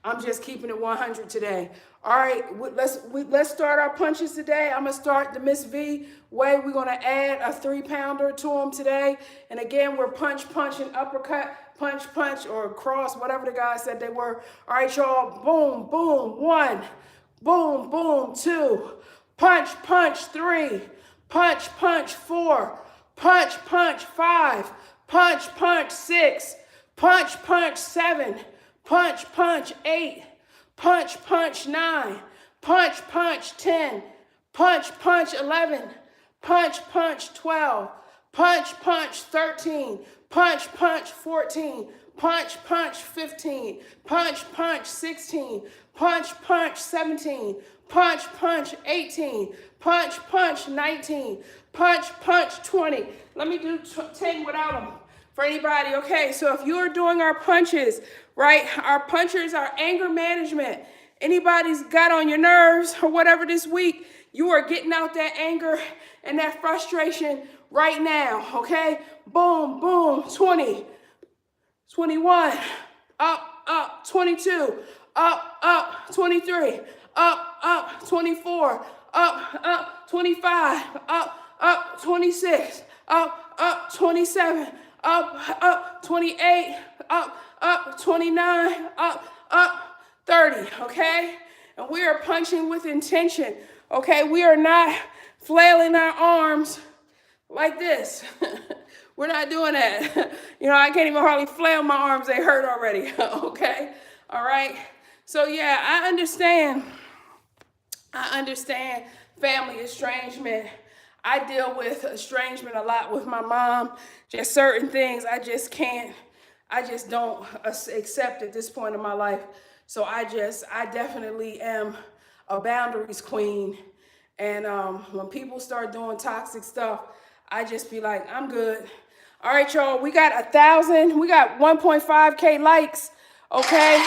I'm just keeping it 100 today. All right, let's start our punches today. I'm gonna start the Miss V way. We're gonna add a 3-pounder to them today. And again, we're punch, punch, and uppercut, punch, punch, or cross, whatever the guy said they were. All right, y'all, boom, boom, 1, boom, boom, 2, punch, punch, 3, punch, punch, 4, punch, punch, 5, punch, punch, 6, punch, punch, 7, punch, punch, 8, punch, punch 9, punch, punch 10, punch, punch 11, punch, punch 12, punch, punch 13, punch, punch 14, punch, punch 15, punch, punch 16, punch, punch 17, punch, punch 18, punch, punch 19, punch, punch 20. Let me do 10 without them for anybody. Okay, so if you're doing our punches, right, our punches are anger management. Anybody's got on your nerves or whatever this week, you are getting out that anger and that frustration right now, okay? Boom, boom, 20, 21, up, 22, up, 23, up, 24, up, 25, up, 26, up, 27, up, 28, up, 29, up, 30, okay? And we are punching with intention, okay? We are not flailing our arms like this. We're not doing that. You know, I can't even hardly flail my arms. They hurt already, okay? All right? So, yeah, I understand family estrangement. I deal with estrangement a lot with my mom. Just certain things I just don't accept at this point in my life. So I definitely am a boundaries queen. And when people start doing toxic stuff, I just be like, I'm good. All right, y'all, we got 1,000, we got 1.5K likes, okay?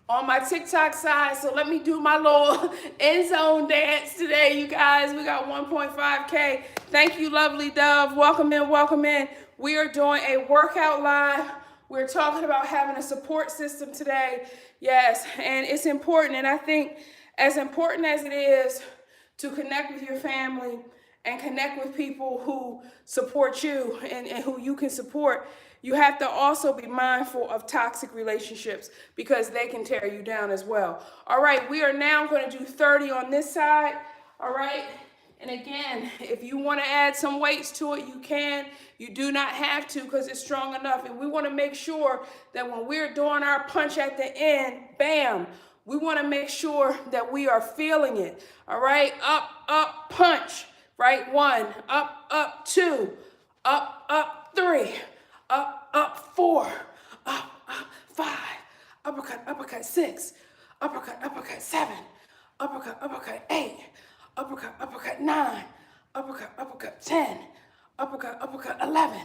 On my TikTok side, so let me do my little end zone dance today, you guys. We got 1.5K. Thank you, lovely Dove. Welcome in, welcome in. We are doing a workout live. We're talking about having a support system today. Yes, and it's important. And I think as important as it is to connect with your family and connect with people who support you and who you can support, you have to also be mindful of toxic relationships because they can tear you down as well. All right, we are now going to do 30 on this side. All right. And again, if you want to add some weights to it, you can. You do not have to because it's strong enough. And we want to make sure that when we're doing our punch at the end, bam, we want to make sure that we are feeling it. All right. Up, punch. Right. 1, up, 2, up, 3, up, 4, up, 5, uppercut 6, uppercut 7, uppercut 8, uppercut 9, uppercut 10, uppercut 11,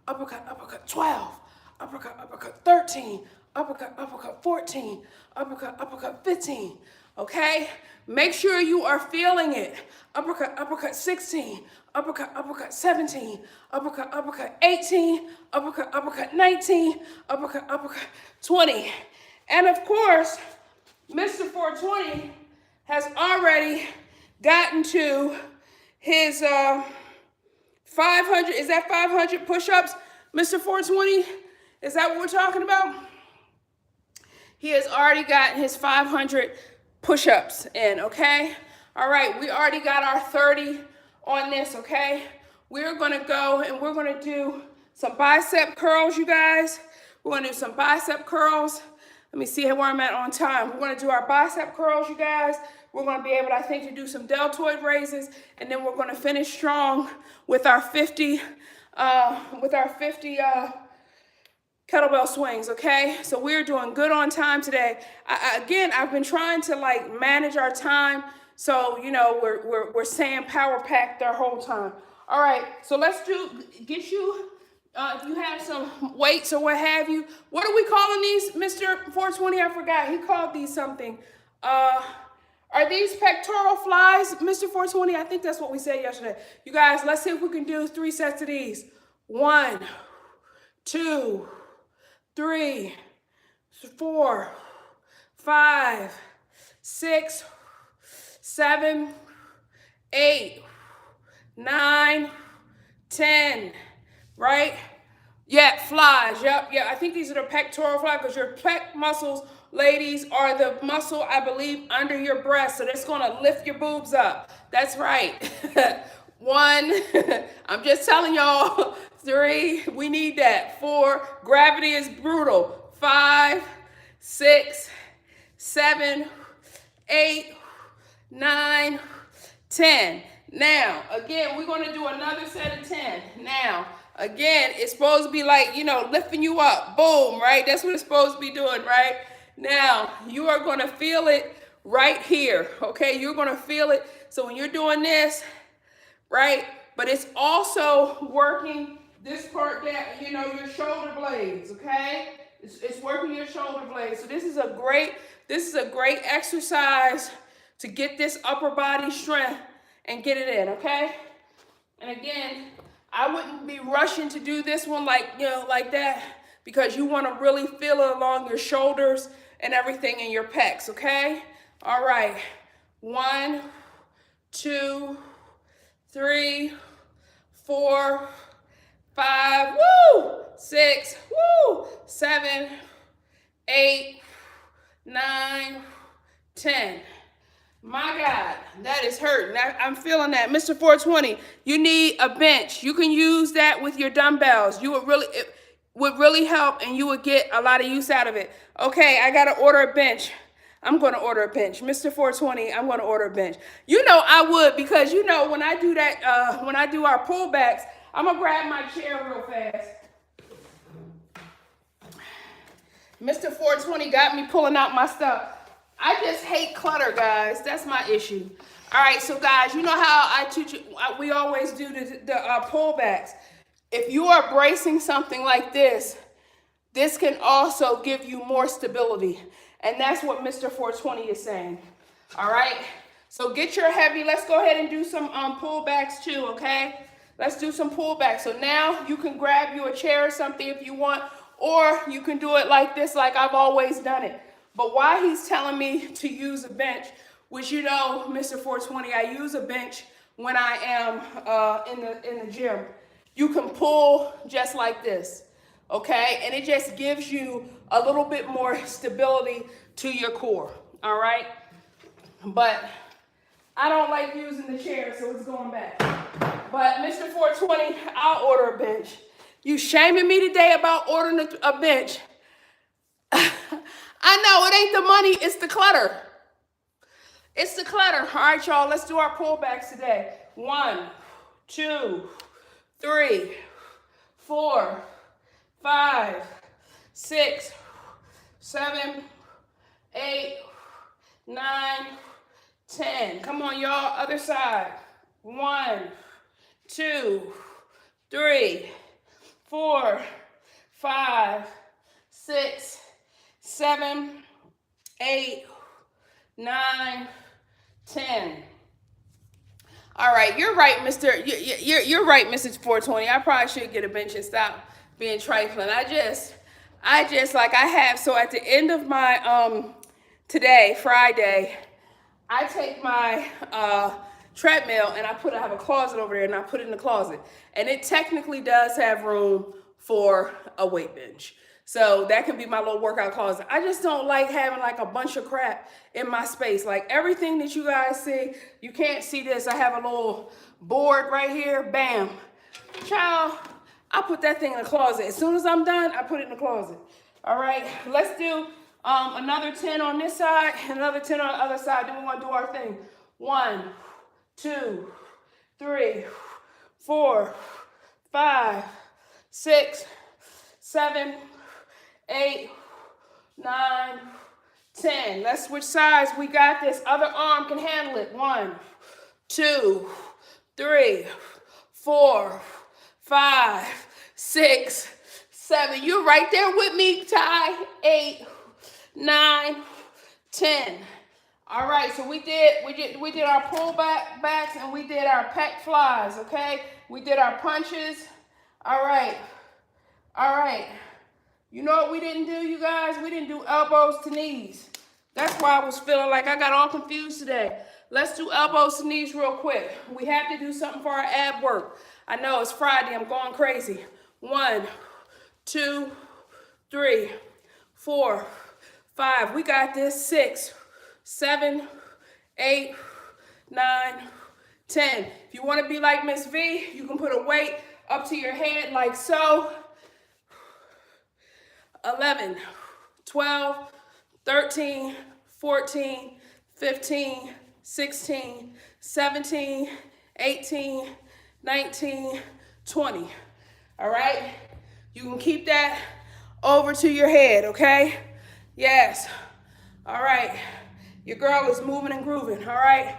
uppercut 12, uppercut 13, uppercut 14, uppercut 15. Okay? Make sure you are feeling it. Uppercut 16, uppercut 17, uppercut 18, uppercut 19, uppercut 20. And of course, Mr. 420 has already gotten to his 500, is that 500 push-ups, Mr. 420? Is that what we're talking about? He has already gotten his 500 push-ups in, okay? All right, we already got our 30 on this, okay? We're gonna go and we're gonna do some bicep curls, you guys. We're gonna do some bicep curls. Let me see where I'm at on time. We're gonna do our bicep curls, you guys. We're gonna be able, I think, to do some deltoid raises, and then we're gonna finish strong with our 50 kettlebell swings, okay? So we're doing good on time today. Again, I've been trying to like manage our time, so you know we're saying power packed our whole time. All right, so let's get you. If you have some weights or what have you, what are we calling these, Mr. 420? I forgot. He called these something. Are these pectoral flies, Mr. 420? I think that's what we said yesterday. You guys, let's see if we can do 3 sets of these. 1, 2, 3, 4, 5, 6, 7, 8, 9, 10, right? Yeah, flies, yep. I think these are the pectoral flies because your pec muscles, ladies, are the muscle, I believe, under your breast. So that's gonna lift your boobs up. That's right. 1, I'm just telling y'all. 3, we need that. 4, gravity is brutal. 5, 6, 10. Now, again, we're going to do another set of 10. Now, again, it's supposed to be like, lifting you up. Boom, right? That's what it's supposed to be doing, right? Now, you are going to feel it right here, okay? You're going to feel it. So when you're doing this, right? But it's also working this part down, your shoulder blades, okay? It's working your shoulder blades. So this is a great exercise to get this upper body strength and get it in, okay? And again, I wouldn't be rushing to do this one like that, because you want to really feel it along your shoulders and everything in your pecs, okay? All right. 1, 2, 3, 4, 5, woo! 6, woo! 7, 8, 9, 10. My God, that is hurting. I'm feeling that. Mr. 420, you need a bench. You can use that with your dumbbells. It would really help, and you would get a lot of use out of it. Okay, I got to order a bench. I'm going to order a bench. Mr. 420, I'm going to order a bench. I would, because when I do that, when I do our pullbacks, I'm going to grab my chair real fast. Mr. 420 got me pulling out my stuff. I just hate clutter, guys. That's my issue. All right, so guys, you know how I teach you, we always do the pullbacks. If you are bracing something like this can also give you more stability. And that's what Mr. 420 is saying. All right, so get your heavy. Let's go ahead and do some pullbacks too, okay? Let's do some pullbacks. So now you can grab you a chair or something if you want, or you can do it like this, like I've always done it. But why he's telling me to use a bench, which Mr. 420, I use a bench when I am in the gym. You can pull just like this, okay? And it just gives you a little bit more stability to your core, all right? But I don't like using the chair, so it's going back. But Mr. 420, I'll order a bench. You shaming me today about ordering a bench. I know, it ain't the money, it's the clutter. It's the clutter. All right, y'all, let's do our pullbacks today. 1, 2, 3, 4, 5, 6, 7, 8, 9, 10. Come on, y'all, other side. 1, 2, 3, 4, 5, 6, 7, 8, 9, 10. All right, you're right, You're right, Mr. 420. I probably should get a bench and stop being trifling. I just like I have. So at the end of my today, Friday, I take my treadmill and I have a closet over there, and I put it in the closet. And it technically does have room for a weight bench. So that can be my little workout closet. I just don't like having like a bunch of crap in my space. Like everything that you guys see, you can't see this. I have a little board right here. Bam. Child, I put that thing in the closet. As soon as I'm done, I put it in the closet. All right, let's do another 10 on this side, another 10 on the other side. Then we're gonna do our thing. 1, 2, 3, 4, 5, 6, 7, 8, 9, 10. Let's switch sides. We got this. Other arm can handle it. 1, 2, 3, 4, 5, 6, 7. You're right there with me, Ty. 8, 9, 10. All right, so we did our pull backs and we did our pec flies, okay? We did our punches. All right. You know what we didn't do, you guys? We didn't do elbows to knees. That's why I was feeling like I got all confused today. Let's do elbows to knees real quick. We have to do something for our ab work. I know it's Friday, I'm going crazy. 1, 2, 3, 4, 5. We got this. 6, 7, 8, 9, 10. If you want to be like Miss V, you can put a weight up to your head like so. 11, 12, 13, 14, 15, 16, 17, 18, 19, 20. All right? You can keep that over to your head, okay? Yes. All right. Your girl is moving and grooving, all right?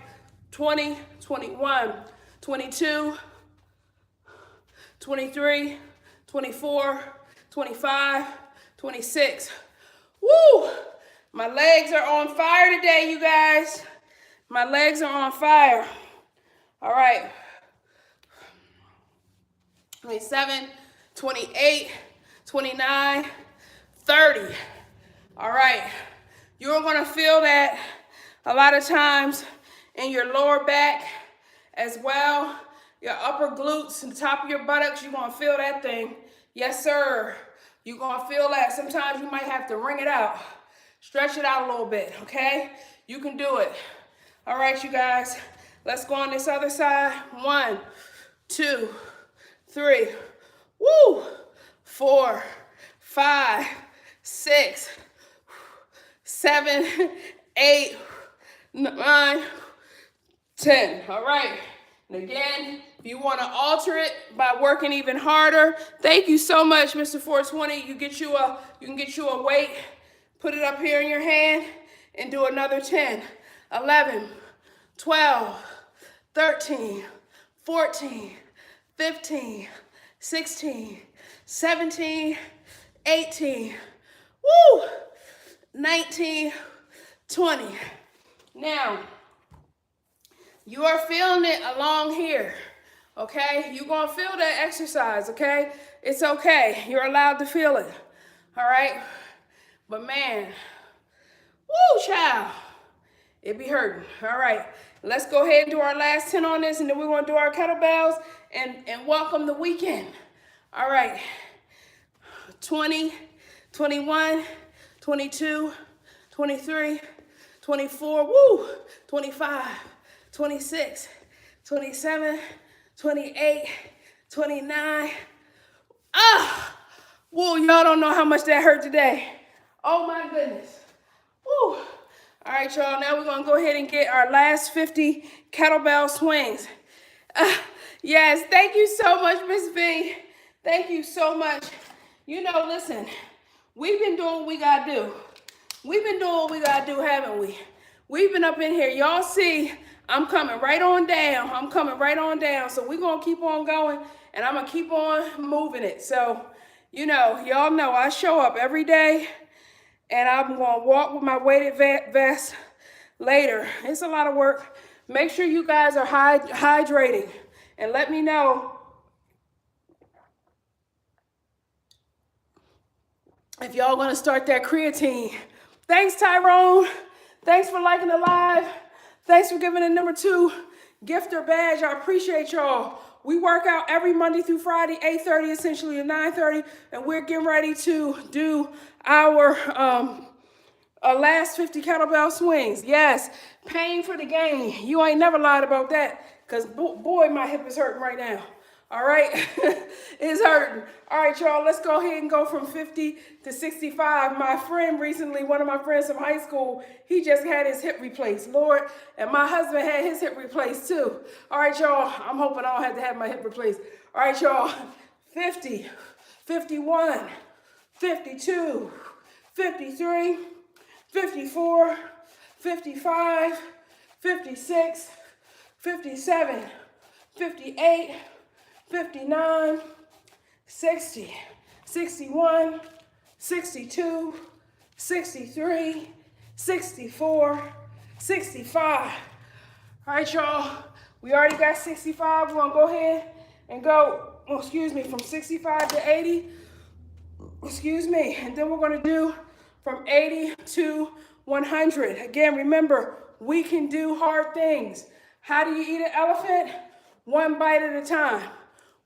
20, 21, 22, 23, 24, 25, 26. Woo! My legs are on fire today, you guys. My legs are on fire. All right. 27, 28, 29, 30. All right. You're going to feel that a lot of times in your lower back as well. Your upper glutes and top of your buttocks, you're going to feel that thing. Yes, sir. You're going to feel that. Sometimes you might have to wring it out. Stretch it out a little bit, okay? You can do it. All right, you guys. Let's go on this other side. 1, 2, 3. Woo! 4, 5, 6, 7, 8, 9, 10. All right. And again, if you want to alter it by working even harder, thank you so much, Mr. 420. You can get you a weight, put it up here in your hand, and do another 10, 11, 12, 13, 14, 15, 16, 17, 18, woo, 19, 20. Now, you are feeling it along here, okay? You're going to feel that exercise, okay? It's okay. You're allowed to feel it, all right? But man, woo, child, it be hurting. All right, let's go ahead and do our last 10 on this, and then we're going to do our kettlebells and welcome the weekend. All right, 20, 21, 22, 23, 24, woo, 25, 26, 27, 28, 29. Whoa, y'all don't know how much that hurt today. Oh my goodness. Woo. All right, y'all, now we're gonna go ahead and get our last 50 kettlebell swings. Yes, thank you so much, Miss V. Thank you so much. You know, listen, we've been doing what we gotta do. We've been doing what we gotta do, haven't we? We've been up in here. Y'all see, I'm coming right on down. I'm coming right on down. So we're gonna keep on going, and I'm gonna keep on moving it. So, you know, y'all know I show up every day, and I'm gonna walk with my weighted vest later. It's a lot of work. Make sure you guys are hydrating, and let me know if y'all gonna start that creatine. Thanks, Tyrone. Thanks for liking the live. Thanks for giving the number 2 gifter badge. I appreciate y'all. We work out every Monday through Friday, 8:30 essentially to 9:30, and we're getting ready to do our last 50 kettlebell swings. Yes, paying for the game. You ain't never lied about that, because boy, my hip is hurting right now. All right, it's hurting. All right, y'all, let's go ahead and go from 50 to 65. My friend recently, one of my friends from high school, he just had his hip replaced, Lord, and my husband had his hip replaced too. All right, y'all, I'm hoping I don't have to have my hip replaced. All right, y'all, 50, 51, 52, 53, 54, 55, 56, 57, 58, 59, 60, 61, 62, 63, 64, 65. All right, y'all, we already got 65. We're gonna go ahead and go, from 65 to 80. And then we're gonna do from 80 to 100. Again, remember, we can do hard things. How do you eat an elephant? One bite at a time.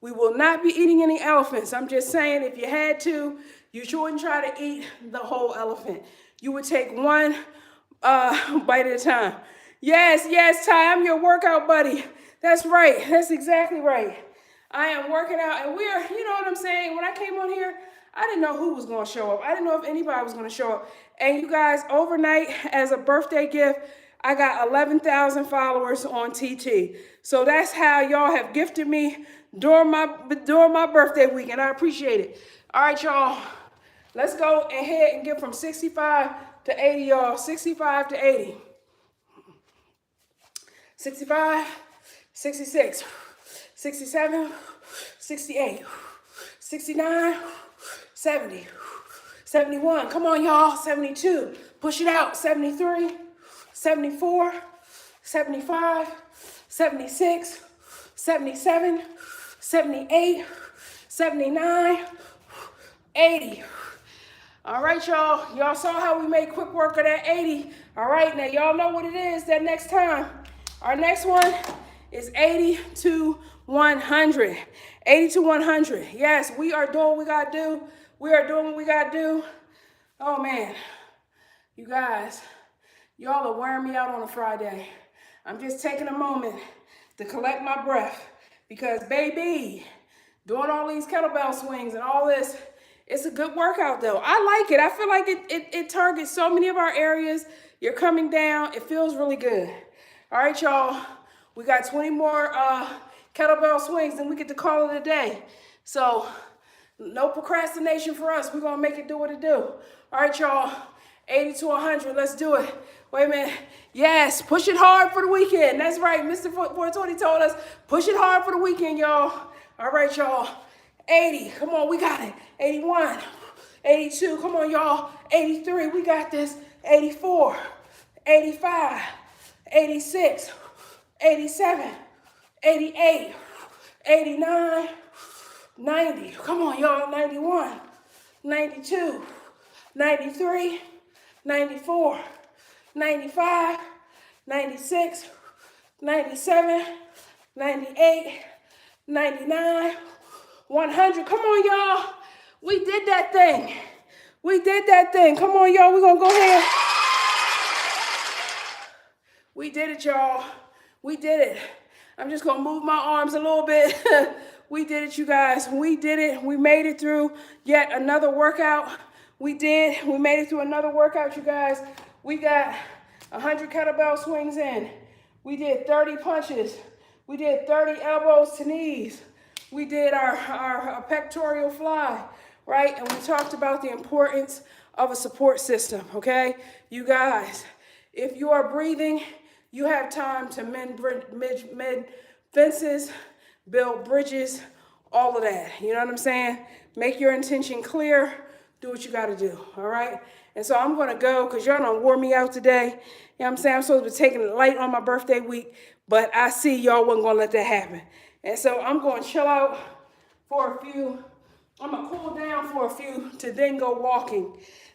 We will not be eating any elephants. I'm just saying, if you had to, you shouldn't try to eat the whole elephant. You would take one bite at a time. Yes, Ty, I'm your workout buddy. That's right. That's exactly right. I am working out, and you know what I'm saying? When I came on here, I didn't know who was going to show up. I didn't know if anybody was going to show up. And you guys, overnight, as a birthday gift, I got 11,000 followers on TT. So that's how y'all have gifted me during my birthday week, and I appreciate it. All right, y'all. Let's go ahead and get from 65 to 80, y'all. 65 to 80. 65, 66, 67, 68, 69, 70, 71. Come on, y'all. 72. Push it out. 73, 74, 75, 76, 77, 78, 79, 80. All right, y'all. Y'all saw how we made quick work of that 80. All right, now y'all know what it is that next time. Our next one is 80 to 100. 80 to 100. Yes, we are doing what we got to do. We are doing what we got to do. Oh, man. You guys, y'all are wearing me out on a Friday. I'm just taking a moment to collect my breath because, baby, doing all these kettlebell swings and all this, it's a good workout, though. I like it. I feel like it targets so many of our areas. You're coming down. It feels really good. All right, y'all. We got 20 more kettlebell swings, and we get to call it a day. So no procrastination for us. We're going to make it do what it do. All right, y'all. 80 to 100. Let's do it. Wait a minute. Yes, push it hard for the weekend. That's right. Mr. 420 told us, push it hard for the weekend, y'all. All right, y'all. 80. Come on, we got it. 81. 82. Come on, y'all. 83. We got this. 84. 85. 86. 87. 88. 89. 90. Come on, y'all. 91. 92. 93. 94. 95. 96. 97. 98. 99. 100. Come on, y'all. We did that thing. We did that thing. Come on, y'all. We're going to go ahead. We did it, y'all. We did it. I'm just going to move my arms a little bit. We did it, you guys. We did it. We made it through yet another workout. We did. We made it through another workout, you guys. We got 100 kettlebell swings in. We did 30 punches. We did 30 elbows to knees. We did our pectoral fly, right? And we talked about the importance of a support system, okay? You guys, if you are breathing, you have time to mend fences, build bridges, all of that. You know what I'm saying? Make your intention clear. Do what you got to do, all right? And so I'm going to go because y'all done wore me out today. You know what I'm saying? I'm supposed to be taking it light on my birthday week, but I see y'all wasn't going to let that happen. And so I'm going to chill out for a few. I'm going to cool down for a few to then go walking.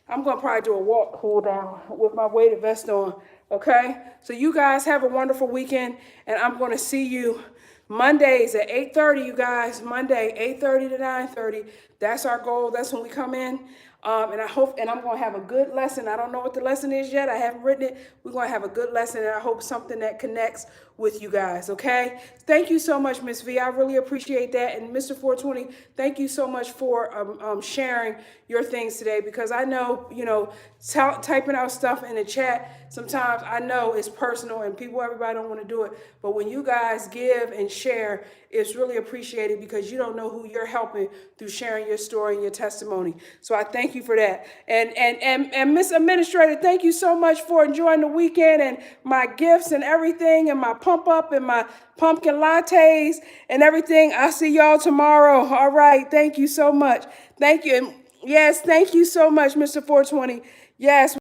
I'm going to probably do a walk cool down with my weighted vest on, okay? So you guys have a wonderful weekend, and I'm going to see you Mondays at 8:30, you guys. Monday, 8:30 to 9:30. That's our goal. That's when we come in. And I hope, and I'm going to have a good lesson. I don't know what the lesson is yet. I haven't written it. We're going to have a good lesson, and I hope something that connects with you guys, okay? Thank you so much, Miss V. I really appreciate that. And Mr. 420, thank you so much for sharing your things today, because I know, you know, typing out stuff in the chat, sometimes I know it's personal and everybody don't want to do it. But when you guys give and share, it's really appreciated because you don't know who you're helping through sharing your story and your testimony. So I thank you for that. And Miss Administrator, thank you so much for enjoying the weekend and my gifts and everything and my pump up and my pumpkin lattes and everything. I'll see y'all tomorrow. All right. Thank you so much. Thank you. And yes, thank you so much, Mr. 420. Yes.